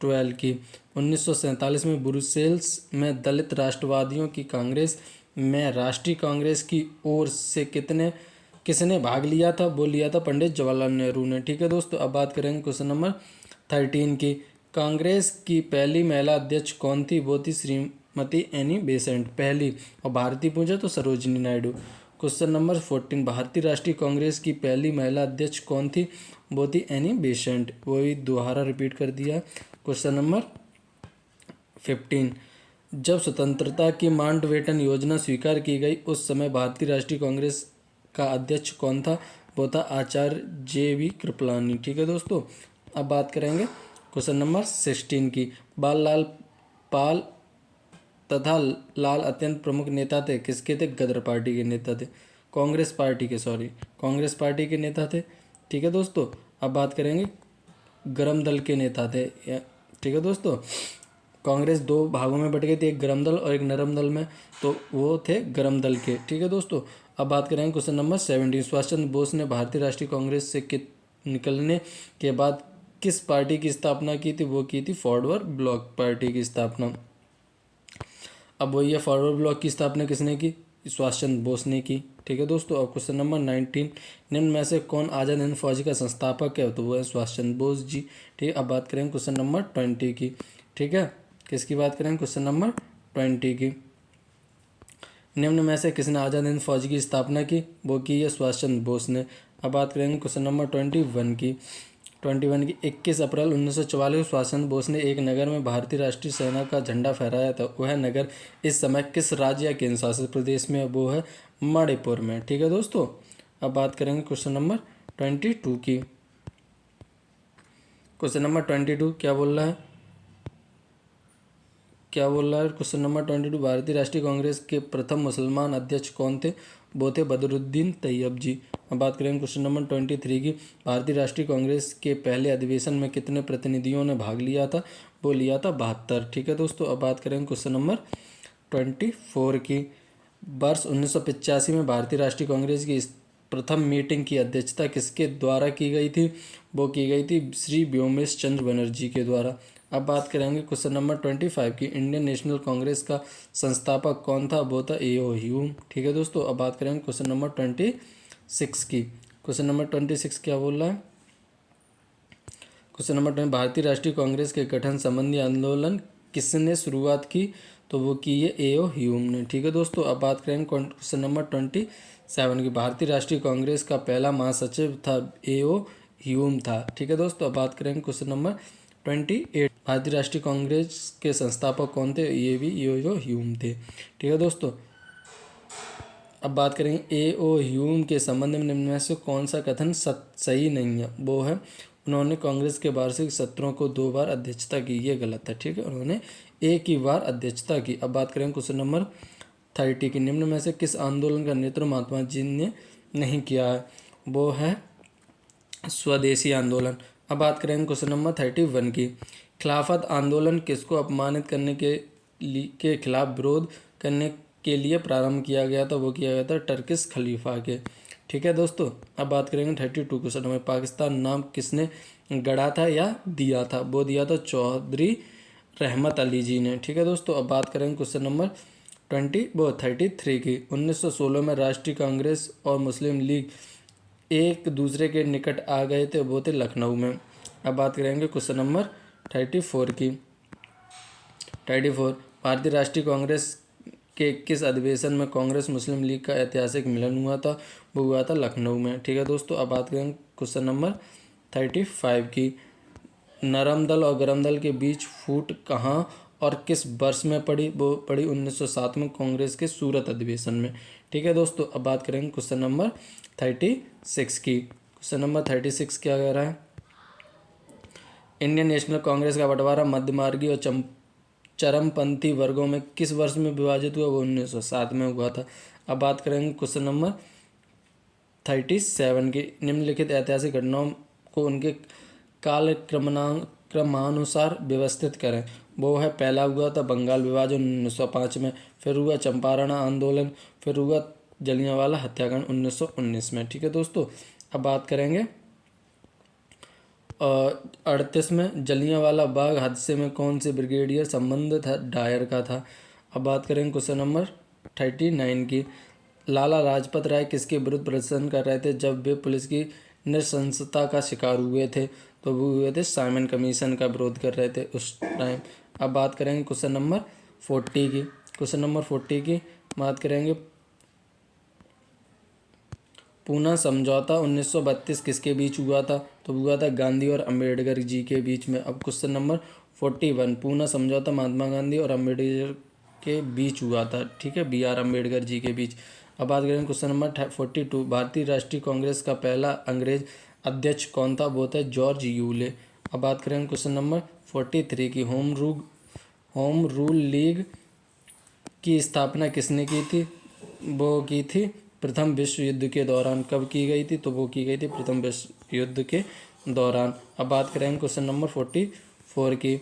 12 की। 1947 में ब्रुसेल्स में दलित राष्ट्रवादियों की कांग्रेस में राष्ट्रीय कांग्रेस की ओर से किसने भाग लिया था? वो लिया था पंडित जवाहरलाल नेहरू ने। ठीक है दोस्तों, अब बात करेंगे क्वेश्चन नंबर 13 की। कांग्रेस की पहली महिला अध्यक्ष कौन थी? वो थी श्रीमती एनी बेसेंट, पहली। और भारतीय पूछा तो सरोजिनी नायडू। क्वेश्चन नंबर 14, भारतीय राष्ट्रीय कांग्रेस की पहली महिला अध्यक्ष कौन थी? वो थी एनी बेसेंट। वही दोबारा रिपीट कर दिया। क्वेश्चन नंबर 15, जब स्वतंत्रता की माउंटबेटन योजना स्वीकार की गई उस समय भारतीय राष्ट्रीय कांग्रेस का अध्यक्ष कौन था? वो था आचार्य जे.बी. कृपलानी। ठीक है दोस्तों, अब बात करेंगे क्वेश्चन नंबर 16 की। बाल लाल पाल तथा लाल अत्यंत प्रमुख नेता थे किसके थे? गदर पार्टी के नेता थे, कांग्रेस पार्टी के, सॉरी कांग्रेस पार्टी के नेता थे। ठीक है दोस्तों, अब बात करेंगे गरम दल के नेता थे। ठीक है दोस्तों, कांग्रेस दो भागों में बट गई थी, एक गरम दल और एक नरम दल में, तो वो थे गरम दल के। ठीक है दोस्तों, अब बात करेंगे क्वेश्चन नंबर 17, सुभाष चंद्र बोस ने भारतीय राष्ट्रीय कांग्रेस से निकलने के बाद किस पार्टी की स्थापना की थी? वो की थी फॉरवर्ड ब्लॉक पार्टी की स्थापना। अब वही है, फॉरवर्ड ब्लॉक की स्थापना किसने की? सुभाष चंद्र बोस ने की। ठीक है दोस्तों, अब क्वेश्चन नंबर 19, निम्न में से कौन आजाद हिंद फौज का संस्थापक है? तो वो है सुभाष चंद्र बोस जी। ठीक है, अब बात करेंगे क्वेश्चन नंबर 20 की। ठीक है, किसकी बात करेंगे? क्वेश्चन नंबर 20 की। निम्न में से किसने आजाद हिंद फौज की स्थापना की? वो की है सुभाष चंद्र बोस ने। अब बात करेंगे क्वेश्चन नंबर 21 की। 21 की 21 अप्रैल 1944 सुभाष चंद्र बोस ने एक नगर में भारतीय राष्ट्रीय सेना का झंडा फहराया था। वह नगर इस समय किस राज्य या केंद्र शासित प्रदेश में? वो है मणिपुर में। ठीक है दोस्तों, अब बात करेंगे क्वेश्चन नंबर 22 की। क्वेश्चन नंबर 22 क्या बोल रहा है? क्या बोल रहा है क्वेश्चन नंबर 22, भारतीय राष्ट्रीय कांग्रेस के प्रथम मुसलमान अध्यक्ष कौन थे? वो थे बदरुद्दीन तैयब जी। अब बात करेंगे क्वेश्चन नंबर 23 की, भारतीय राष्ट्रीय कांग्रेस के पहले अधिवेशन में कितने प्रतिनिधियों ने भाग लिया था? वो लिया था 72। ठीक है दोस्तों, अब बात करेंगे क्वेश्चन नंबर 24 की, वर्ष 1985 में भारतीय राष्ट्रीय कांग्रेस की प्रथम मीटिंग की अध्यक्षता किसके द्वारा की गई थी? वो की गई थी श्री व्योमेश चंद्र बनर्जी के द्वारा। अब बात करेंगे क्वेश्चन नंबर 25 की, इंडियन नेशनल कांग्रेस का संस्थापक कौन था? वो था ए.ओ. ह्यूम। ठीक है दोस्तों, अब बात करेंगे क्वेश्चन नंबर 26 की। क्वेश्चन नंबर 26 क्या बोल रहा है? क्वेश्चन नंबर 20, भारतीय राष्ट्रीय कांग्रेस के गठन संबंधी आंदोलन किसने शुरुआत की? तो वो की है ए.ओ. ह्यूम ने। ठीक है दोस्तों, अब बात करेंगे क्वेश्चन नंबर 27 की, भारतीय राष्ट्रीय कांग्रेस का पहला महासचिव था ए.ओ. ह्यूम था। ठीक है दोस्तों, अब बात करेंगे क्वेश्चन नंबर 28, भारतीय राष्ट्रीय कांग्रेस के संस्थापक कौन थे? ये भी ए.ओ. ह्यूम थे। ठीक है दोस्तों, अब बात करेंगे ए.ओ. ह्यूम के संबंध में निम्न में से कौन सा कथन सही नहीं है? वो है उन्होंने कांग्रेस के वार्षिक सत्रों को 2 बार अध्यक्षता की, ये गलत है। ठीक है, उन्होंने एक ही बार अध्यक्षता की। अब बात करेंगे क्वेश्चन नंबर 30 की, निम्न में से किस आंदोलन का नेतृत्व महात्मा जी ने नहीं किया है? वो है स्वदेशी आंदोलन। अब बात करेंगे क्वेश्चन नंबर 31 की, खिलाफत आंदोलन किसको अपमानित करने के खिलाफ विरोध करने के लिए प्रारंभ किया गया था? वो किया गया था टर्किश खलीफा के। ठीक है दोस्तों, अब बात करेंगे 32 क्वेश्चन में, पाकिस्तान नाम किसने गढ़ा था या दिया था? वो दिया था चौधरी रहमत अली जी ने। ठीक है दोस्तों, अब बात करेंगे क्वेश्चन नंबर 33 की, 1916 में राष्ट्रीय कांग्रेस और मुस्लिम लीग एक दूसरे के निकट आ गए थे, वो थे लखनऊ में। अब बात करेंगे क्वेश्चन नंबर 34 की, 34, भारतीय राष्ट्रीय कांग्रेस के किस अधिवेशन में कांग्रेस मुस्लिम लीग का ऐतिहासिक मिलन हुआ था? वो हुआ था लखनऊ में। ठीक है दोस्तों, अब बात करेंगे क्वेश्चन नंबर 35 की, नरम दल और गरम दल के बीच फूट कहाँ और किस वर्ष में पड़ी? वो पड़ी 1907 में कांग्रेस के सूरत अधिवेशन में। ठीक है दोस्तों, अब बात करेंगे क्वेश्चन नंबर 36 की। क्वेश्चन नंबर 36 क्या कह रहा है? इंडियन नेशनल कांग्रेस का बंटवारा मध्यमार्गी और चरमपंथी वर्गों में किस वर्ष में विभाजित हुआ? वो 1907 में हुआ था। अब बात करेंगे क्वेश्चन नंबर 37 की, निम्नलिखित ऐतिहासिक घटनाओं को उनके काल क्रमानुसार व्यवस्थित करें। वो है, पहला हुआ था बंगाल विभाजन 1905 में, फिर हुआ चंपारण आंदोलन, फिर हुआ जलियांवाला हत्याकांड 1919 में। ठीक है दोस्तों, अब बात करेंगे 38 में, जलियांवाला बाग हादसे में कौन से ब्रिगेडियर संबंध था? डायर का था। अब बात करेंगे क्वेश्चन नंबर 39 की, लाला लाजपत राय किसके विरुद्ध प्रदर्शन कर रहे थे जब वे पुलिस की नृशंसता का शिकार हुए थे? तो वो हुए थे साइमन कमीशन का विरोध कर रहे थे उस टाइम। अब बात करेंगे क्वेश्चन नंबर 40 की, क्वेश्चन नंबर 40 की बात करेंगे, पूना समझौता 1932 किसके बीच हुआ था? तो हुआ था गांधी और अम्बेडकर जी के बीच में। अब क्वेश्चन नंबर 41, पूना समझौता महात्मा गांधी और अम्बेडकर के बीच हुआ था। ठीक है, बी आर अम्बेडकर जी के बीच। अब बात करें क्वेश्चन नंबर 42, भारतीय राष्ट्रीय कांग्रेस का पहला अंग्रेज अध्यक्ष कौन था? वो था जॉर्ज यूले। अब बात करें क्वेश्चन नंबर 43 की, होम रूल लीग की स्थापना किसने की थी? वो की थी प्रथम विश्व युद्ध के दौरान। कब की गई थी? तो वो की गई थी प्रथम विश्व युद्ध के दौरान। अब बात करेंगे क्वेश्चन नंबर 44 की,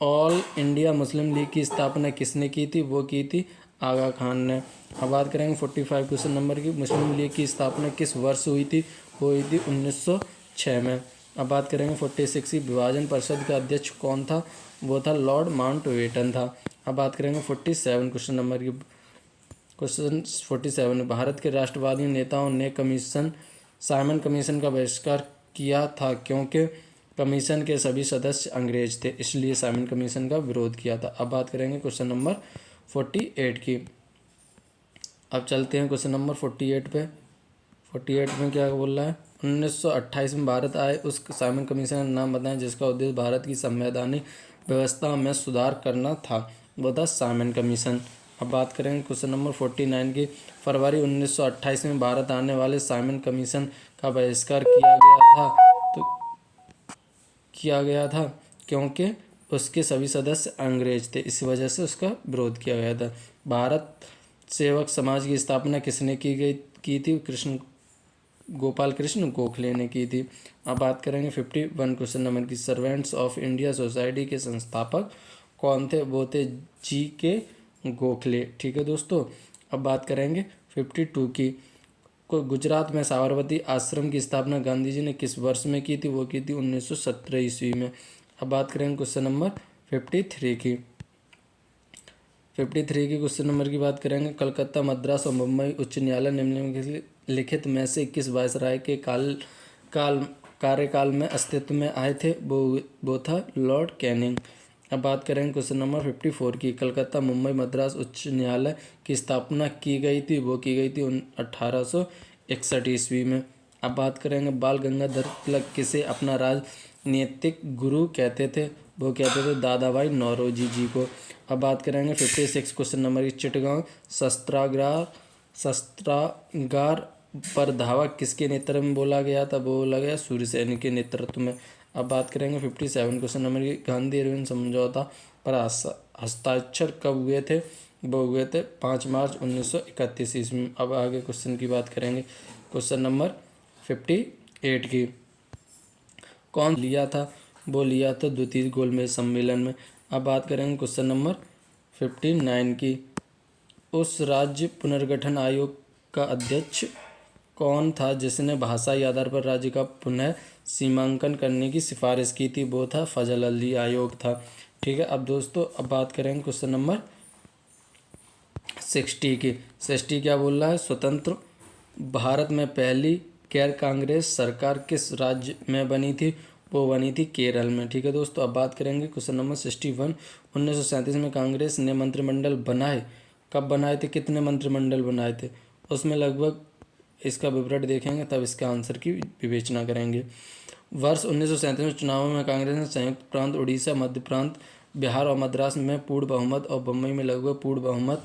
ऑल इंडिया मुस्लिम लीग की स्थापना किसने की थी? वो की थी आगा खान ने। अब बात करेंगे 45 क्वेश्चन नंबर की, मुस्लिम लीग की स्थापना किस वर्ष हुई थी? वो हुई थी 1906 में। अब बात करेंगे 46 की, विभाजन परिषद का अध्यक्ष कौन था? वो था लॉर्ड माउंटबेटन था। अब बात करेंगे 47 क्वेश्चन नंबर की, क्वेश्चन 47, भारत के राष्ट्रवादी नेताओं ने साइमन कमीशन का बहिष्कार किया था क्योंकि कमीशन के सभी सदस्य अंग्रेज थे, इसलिए साइमन कमीशन का विरोध किया था। अब बात करेंगे क्वेश्चन नंबर 48 की। अब चलते हैं क्वेश्चन नंबर 48 पे। 48 में क्या बोल रहा है? 1928 में भारत आए उस साइमन कमीशन का नाम बताएं जिसका उद्देश्य भारत की संवैधानिक व्यवस्था में सुधार करना था। वो था साइमन कमीशन। अब बात करेंगे क्वेश्चन नंबर 49 की, फरवरी 1928 में भारत आने वाले साइमन कमीशन का बहिष्कार किया गया था क्योंकि उसके सभी सदस्य अंग्रेज थे, इस वजह से उसका विरोध किया गया था। भारत सेवक समाज की स्थापना किसने की थी? गोपाल कृष्ण गोखले ने की थी। अब बात करेंगे 51 क्वेश्चन नंबर की। सर्वेंट्स ऑफ इंडिया सोसाइटी के संस्थापक कौन थे? वो थे जी के गोखले। ठीक है दोस्तों। अब बात करेंगे 52 की। गुजरात में साबरमती आश्रम की स्थापना गांधी जी ने किस वर्ष में की थी? वो की थी 1917 ईस्वी में। अब बात करेंगे क्वेश्चन नंबर 53 की। 53 की क्वेश्चन नंबर की बात करेंगे। कलकत्ता, मद्रास और मुंबई उच्च न्यायालय निम्नलिखित में से किस वायसराय के काल कार्यकाल में अस्तित्व में आए थे? वो था लॉर्ड कैनिंग। अब बात करेंगे क्वेश्चन नंबर 54 की। कलकत्ता, मुंबई, मद्रास उच्च न्यायालय की स्थापना की गई थी? वो की गई थी 1861 ईस्वी में। अब बात करेंगे बाल गंगाधर तिलक किसे अपना राजनीतिक गुरु कहते थे? वो कहते थे दादा भाई नौरोजी जी को। अब बात करेंगे 56 क्वेश्चन नंबर की। चिटगांव शस्त्रागार पर धावा किसके नेतृत्व में बोला गया था? वो बोला गया सूर्यसेन के नेतृत्व में। अब बात करेंगे 57 क्वेश्चन नंबर की। गांधी अरविंद समझौता पर हस्ताक्षर कब हुए थे? वो हुए थे 5 मार्च 1931 ईस्वी में। अब आगे क्वेश्चन की बात करेंगे। क्वेश्चन नंबर 58 की। कौन लिया था? वो लिया था द्वितीय गोलमेज सम्मेलन में। अब बात करेंगे क्वेश्चन नंबर 59 की। उस राज्य पुनर्गठन आयोग का अध्यक्ष कौन था जिसने भाषाई आधार पर राज्य का पुनः सीमांकन करने की सिफारिश की थी? वो था फजल अली आयोग था। ठीक है। अब दोस्तों अब बात करेंगे क्वेश्चन नंबर 60 की। 60 क्या बोल रहा है? स्वतंत्र भारत में पहली गैर कांग्रेस सरकार किस राज्य में बनी थी? वो बनी थी केरल में। ठीक है दोस्तों। अब बात करेंगे क्वेश्चन नंबर 61। 1937 में कांग्रेस ने मंत्रिमंडल बनाए। कब बनाए थे? कितने मंत्रिमंडल बनाए थे? उसमें लगभग इसका विवरण देखेंगे तब इसका आंसर की विवेचना करेंगे। वर्ष 1937 में चुनावों में कांग्रेस ने संयुक्त प्रांत, उड़ीसा, मध्य प्रांत, बिहार और मद्रास में पूर्ण बहुमत और बम्बई में लगभग पूर्ण बहुमत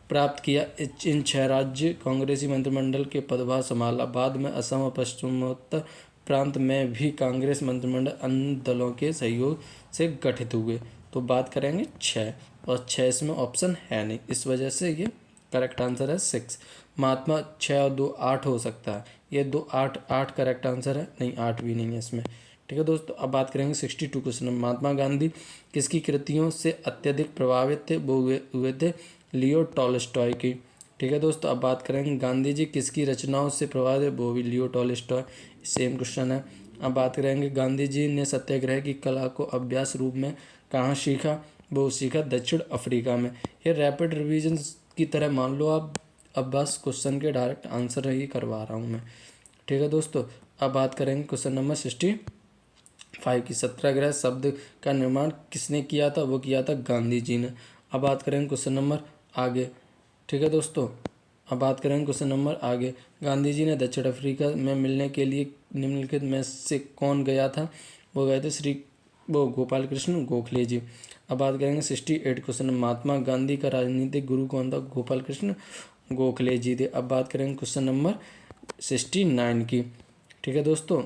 प्राप्त किया। इन 6 राज्य कांग्रेसी मंत्रिमंडल के पदभार संभाला। बाद में असम और पश्चिमोत्तर प्रांत में भी कांग्रेस मंत्रिमंडल अन्य दलों के सहयोग से गठित हुए। तो बात करेंगे 6 और 6 इसमें ऑप्शन है नहीं, इस वजह से ये करेक्ट आंसर है 6। महात्मा 6 और 2 8 हो सकता है। ये 2 8 8 करेक्ट आंसर है, नहीं 8 भी नहीं है इसमें। ठीक है दोस्तों। अब बात करेंगे 62 क्वेश्चन। महात्मा गांधी किसकी कृतियों से अत्यधिक प्रभावित थे? वो हुए थे लियो टॉलस्टॉय की। ठीक है दोस्तों। अब बात करेंगे गांधी जी किसकी रचनाओं से प्रभावित है? वो भी लियो टॉलस्टॉय। सेम क्वेश्चन है। अब बात करेंगे गांधी जी ने सत्याग्रह की कला को अभ्यास रूप में कहाँ सीखा? वो सीखा दक्षिण अफ्रीका में। ये रैपिड रिवीजन की तरह मान लो आप। अब बस क्वेश्चन के डायरेक्ट आंसर ही करवा रहा हूँ मैं। ठीक है दोस्तों। अब बात करेंगे क्वेश्चन नंबर 65 की। सत्याग्रह शब्द का निर्माण किसने किया था? वो किया था गांधी जी ने। अब बात करेंगे क्वेश्चन नंबर आगे। ठीक है दोस्तों। अब बात करेंगे क्वेश्चन नंबर आगे। गांधी जी ने दक्षिण अफ्रीका में मिलने के लिए निम्नलिखित में से कौन गया था? वो गए थे गोपाल कृष्ण गोखले जी। अब बात करेंगे 68 क्वेश्चन। महात्मा गांधी का राजनीतिक गुरु कौन था? गोपाल कृष्ण गोखले जी थे। अब बात करेंगे क्वेश्चन नंबर 69 की। ठीक है दोस्तों।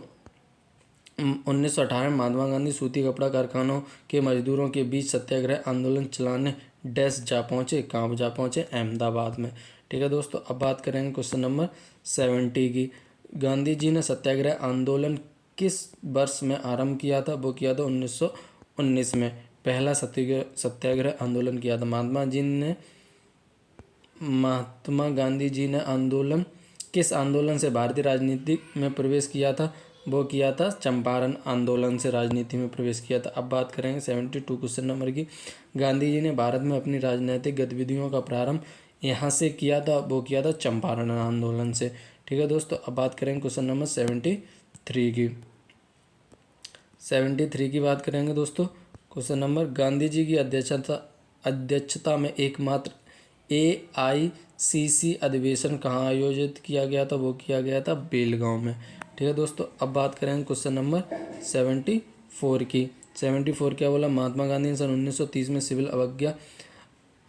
1918 में महात्मा गांधी सूती कपड़ा कारखानों के मजदूरों के बीच सत्याग्रह आंदोलन चलाने डैश जा पहुँचे। कहाँ जा पहुँचे? अहमदाबाद में। ठीक है दोस्तों। अब बात करेंगे क्वेश्चन नंबर 70 की। गांधी जी ने सत्याग्रह आंदोलन किस वर्ष में आरंभ किया था? वो किया था 1919 में। पहला सत्याग्रह आंदोलन किया था। महात्मा गांधी जी ने आंदोलन किस आंदोलन से भारतीय राजनीति में प्रवेश किया था? वो किया था चंपारण आंदोलन से राजनीति में प्रवेश किया था। अब बात करेंगे 72 क्वेश्चन नंबर की। गांधी जी ने भारत में अपनी राजनीतिक गतिविधियों का प्रारंभ यहाँ से किया था। वो किया था चंपारण आंदोलन से। ठीक है दोस्तों। अब बात करेंगे क्वेश्चन नंबर 73 की। 73 की बात करेंगे दोस्तों। क्वेश्चन नंबर गांधी जी की अध्यक्षता में एकमात्र AICC अधिवेशन कहाँ आयोजित किया गया था? वो किया गया था बेलगांव में। ठीक है दोस्तों। अब बात करेंगे क्वेश्चन नंबर 74 की। 74 क्या बोला? महात्मा गांधी ने सन 1930 में सिविल अवज्ञा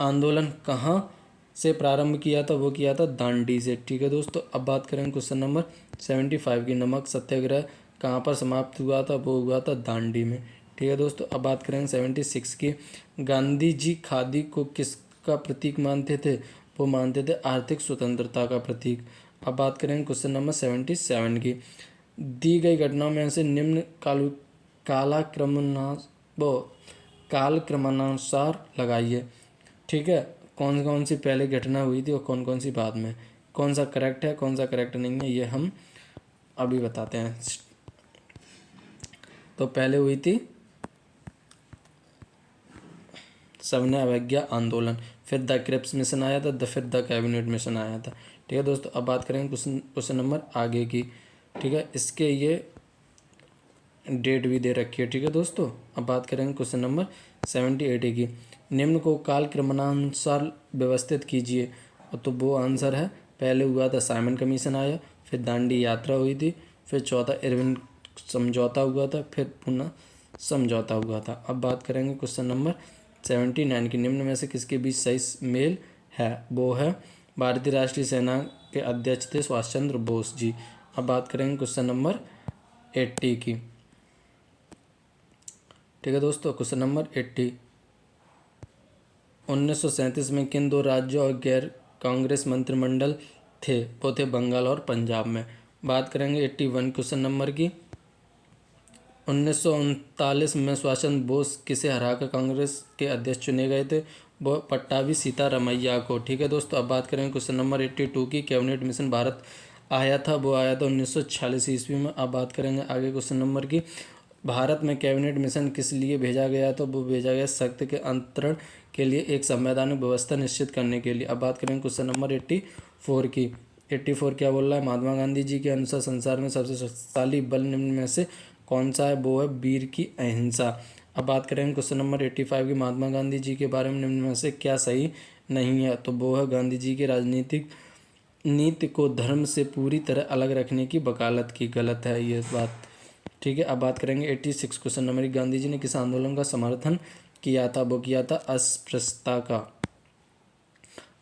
आंदोलन कहाँ से प्रारंभ किया था? वो किया था दांडी से। ठीक है दोस्तों। अब बात करेंगे क्वेश्चन नंबर 75 की। नमक सत्याग्रह कहाँ पर समाप्त हुआ था? वो हुआ था दांडी में। ठीक है दोस्तों। अब बात करेंगे 76 की। गांधी जी खादी को किसका प्रतीक मानते थे? वो मानते थे आर्थिक स्वतंत्रता का प्रतीक। अब बात करेंगे क्वेश्चन नंबर 77 की। दी गई घटनाओं में से निम्न कालक्रमानुसार लगाइए। ठीक है, कौन कौन सी पहले घटना हुई थी और कौन कौन सी बाद में, कौन सा करेक्ट है कौन सा करेक्ट नहीं है, ये हम अभी बताते हैं। तो पहले हुई थी सविनय अवज्ञा आंदोलन, फिर द क्रिप्स मिशन आया था, फिर द कैबिनेट मिशन आया था। ठीक है दोस्तों। अब बात करेंगे क्वेश्चन नंबर आगे की। ठीक है, इसके ये डेट भी दे रखी है। ठीक है दोस्तों। अब बात करेंगे क्वेश्चन नंबर 78 की। निम्न को काल क्रमानुसार व्यवस्थित कीजिए। तो वो आंसर है, पहले हुआ था साइमन कमीशन आया, फिर दांडी यात्रा हुई थी, फिर चौथा इरविन समझौता हुआ था, फिर पुनः समझौता हुआ था। अब बात करेंगे क्वेश्चन नंबर 79 की। निम्न में से किसके बीच सही मेल है? वो है भारतीय राष्ट्रीय सेना के अध्यक्ष थे सुभाष चंद्र बोस जी। अब बात करेंगे क्वेश्चन नंबर 80 की। ठीक है दोस्तों। Question number 80। 1937 में किन दो राज्यों और गैर कांग्रेस मंत्रिमंडल थे? वो थे बंगाल और पंजाब में। बात करेंगे 81 क्वेश्चन नंबर की। 1939 में सुभाष चंद्र बोस किसे हराकर कांग्रेस के अध्यक्ष चुने गए थे? वो पट्टाभी सीतारमैया को। ठीक है दोस्तों। अब बात करेंगे क्वेश्चन नंबर 82 की। कैबिनेट मिशन भारत आया था, वो आया था 1946 ईस्वी में। अब बात करेंगे आगे क्वेश्चन नंबर की। भारत में कैबिनेट मिशन किस लिए भेजा गया? तो वो भेजा गया शक्ति के अंतरण के लिए, एक संवैधानिक व्यवस्था निश्चित करने के लिए। अब बात करेंगे क्वेश्चन नंबर 84 की। 84 क्या बोल रहा है? महात्मा गांधी जी के अनुसार संसार में सबसे शक्तिशाली बल निम्न में से कौन सा है? वो है वीर की अहिंसा। अब बात करेंगे क्वेश्चन नंबर 85 की। महात्मा गांधी जी के बारे में निम्न में से क्या सही नहीं है? तो वो है गांधी जी की राजनीतिक नीति को धर्म से पूरी तरह अलग रखने की वकालत की। गलत है ये बात। ठीक है। अब बात करेंगे 86 क्वेश्चन नंबर। गांधी जी ने किस आंदोलन का समर्थन किया था? वो किया था अस्पृश्यता का।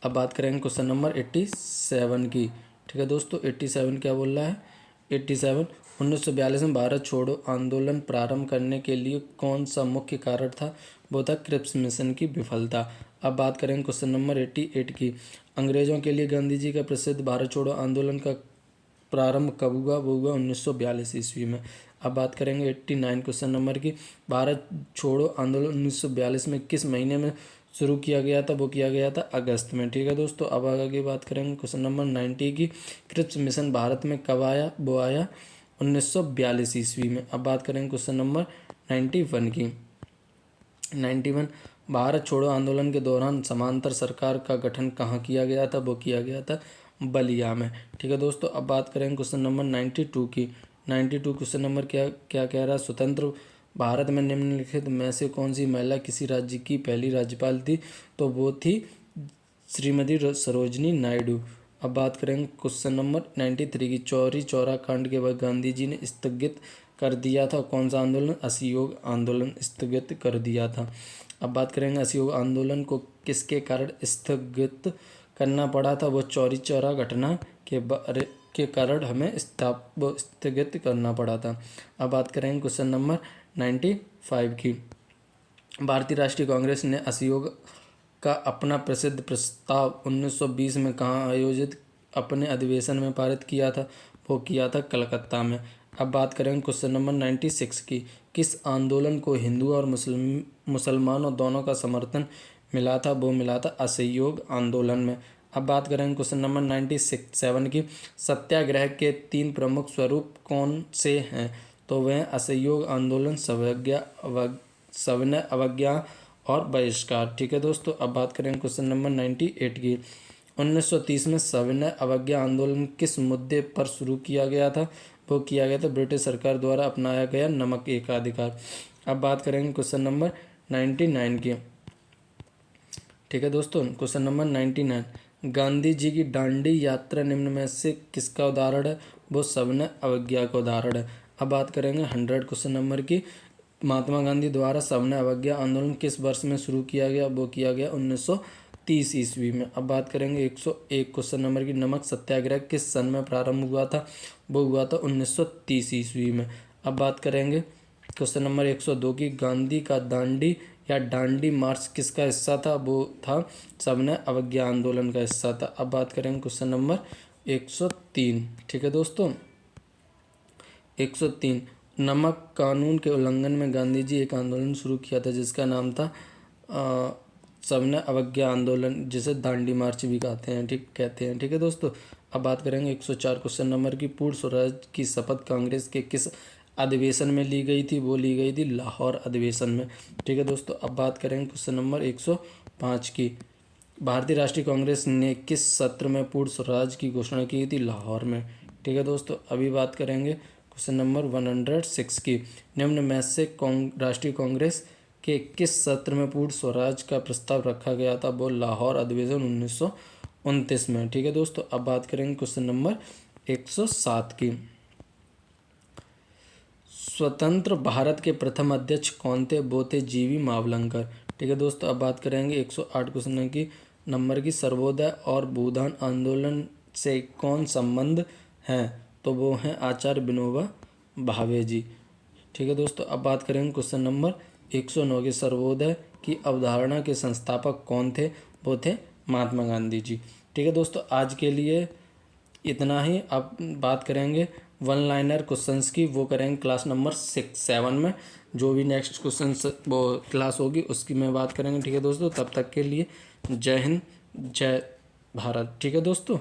अब बात करेंगे क्वेश्चन नंबर 87 की। ठीक है दोस्तों। 87 क्या बोल रहा है? 87 1942 में भारत छोड़ो आंदोलन प्रारंभ करने के लिए कौन सा मुख्य कारण था? वो था क्रिप्स मिशन की विफलता। अब बात करेंगे क्वेश्चन नंबर 88 की। अंग्रेजों के लिए गांधी जी का प्रसिद्ध भारत छोड़ो आंदोलन का प्रारंभ कब हुआ? वो हुआ 1942 ईस्वी में। अब बात करेंगे 89 क्वेश्चन नंबर की। भारत छोड़ो आंदोलन 1942 में किस महीने में शुरू किया गया था? वो किया गया था अगस्त में। ठीक है दोस्तों। अब आगे बात करेंगे क्वेश्चन नंबर 90 की। क्रिप्स मिशन भारत में कब आया? वो आया 1942 ईस्वी में। अब बात करेंगे क्वेश्चन नंबर 91 की। 91 भारत छोड़ो आंदोलन के दौरान समांतर सरकार का गठन कहाँ किया गया था? वो किया गया था बलिया में। ठीक है दोस्तों। अब बात करेंगे क्वेश्चन नंबर 92 की। 92 क्वेश्चन नंबर क्या क्या कह रहा है? स्वतंत्र भारत में निम्नलिखित में से कौन सी महिला किसी राज्य की पहली राज्यपाल थी? तो वो थी श्रीमती सरोजनी नायडू। अब बात करेंगे क्वेश्चन नंबर 93 की। चौरी चौरा कांड के बाद गांधी जी ने स्थगित कर दिया था कौन सा आंदोलन? असहयोग आंदोलन स्थगित कर दिया था। अब बात करेंगे असहयोग आंदोलन को किसके कारण स्थगित करना पड़ा था? वो चौरी चौरा घटना के कारण हमें स्थगित करना पड़ा था। अब बात करेंगे क्वेश्चन नंबर 95 की। भारतीय राष्ट्रीय कांग्रेस ने असहयोग का अपना प्रसिद्ध प्रस्ताव 1920 में कहाँ आयोजित अपने अधिवेशन में पारित किया था? वो किया था कलकत्ता में। अब बात करेंगे क्वेश्चन नंबर 96 की। किस आंदोलन को हिंदू और मुसलमानों दोनों का समर्थन मिला था? वो मिला था असहयोग आंदोलन में। अब बात करेंगे क्वेश्चन नंबर 97 की। सत्याग्रह के 3 प्रमुख स्वरूप कौन से हैं? तो वह असहयोग आंदोलन, सविनय अवज्ञा और बहिष्कार। ठीक है दोस्तों। अब बात करेंगे क्वेश्चन नंबर 98 की। 1930 में सविनय अवज्ञा आंदोलन किस मुद्दे पर शुरू किया गया था? वो किया गया था ब्रिटिश सरकार द्वारा अपनाया गया नमक एकाधिकार। अब बात करेंगे क्वेश्चन नंबर 99 की। ठीक है दोस्तों। Question number 99। गांधी जी की दांडी यात्रा निम्न में से किसका उदाहरण है? वो सविनय अवज्ञा का उदाहरण है। अब बात करेंगे 100 क्वेश्चन नंबर की। महात्मा गांधी द्वारा सविनय अवज्ञा आंदोलन किस वर्ष में शुरू किया गया? वो किया गया 1930 ईस्वी में। अब बात करेंगे 101 क्वेश्चन नंबर की। नमक सत्याग्रह किस सन में प्रारंभ हुआ था? वो हुआ था 1930 ईस्वी में। अब बात करेंगे क्वेश्चन नंबर 102 की गांधी का दांडी या डांडी मार्च किसका हिस्सा था? वो था सबने अवज्ञा आंदोलन का हिस्सा था। अब बात करेंगे क्वेश्चन नंबर 103। ठीक है दोस्तों, 103 नमक कानून के उल्लंघन में गांधी जी एक आंदोलन शुरू किया था जिसका नाम था सबने अवज्ञा आंदोलन, जिसे दांडी मार्च भी कहते हैं। ठीक है दोस्तों, अब बात करेंगे 104 क्वेश्चन नंबर की। पूर्ण स्वराज की शपथ कांग्रेस के किस अधिवेशन में ली गई थी? वो ली गई थी लाहौर अधिवेशन में। ठीक है दोस्तों, अब बात करेंगे क्वेश्चन नंबर 105 की। भारतीय राष्ट्रीय कांग्रेस ने किस सत्र में पूर्ण स्वराज की घोषणा की थी? लाहौर में। ठीक है दोस्तों, अभी बात करेंगे क्वेश्चन नंबर 106 की। निम्न में से राष्ट्रीय कांग्रेस के किस सत्र में पूर्ण स्वराज का प्रस्ताव रखा गया था? वो लाहौर अधिवेशन 1929 में। ठीक है दोस्तों, अब बात करेंगे क्वेश्चन नंबर 107 की। स्वतंत्र भारत के प्रथम अध्यक्ष कौन थे? वो थे जीवी मावलंकर। ठीक है दोस्तों, अब बात करेंगे 108 क्वेश्चन की नंबर की। सर्वोदय और भूदान आंदोलन से कौन संबंध हैं? तो वो हैं आचार्य विनोबा भावे जी। ठीक है दोस्तों, अब बात करेंगे क्वेश्चन नंबर 109 के। सर्वोदय की अवधारणा के संस्थापक कौन थे? वो थे महात्मा गांधी जी। ठीक है दोस्तों, आज के लिए इतना ही। अब बात करेंगे वन लाइनर क्वेश्चंस की, वो करेंगे क्लास नंबर 7 में। जो भी नेक्स्ट क्वेश्चंस वो क्लास होगी उसकी मैं बात करेंगे। ठीक है दोस्तों, तब तक के लिए जय हिंद, जय भारत। ठीक है दोस्तों।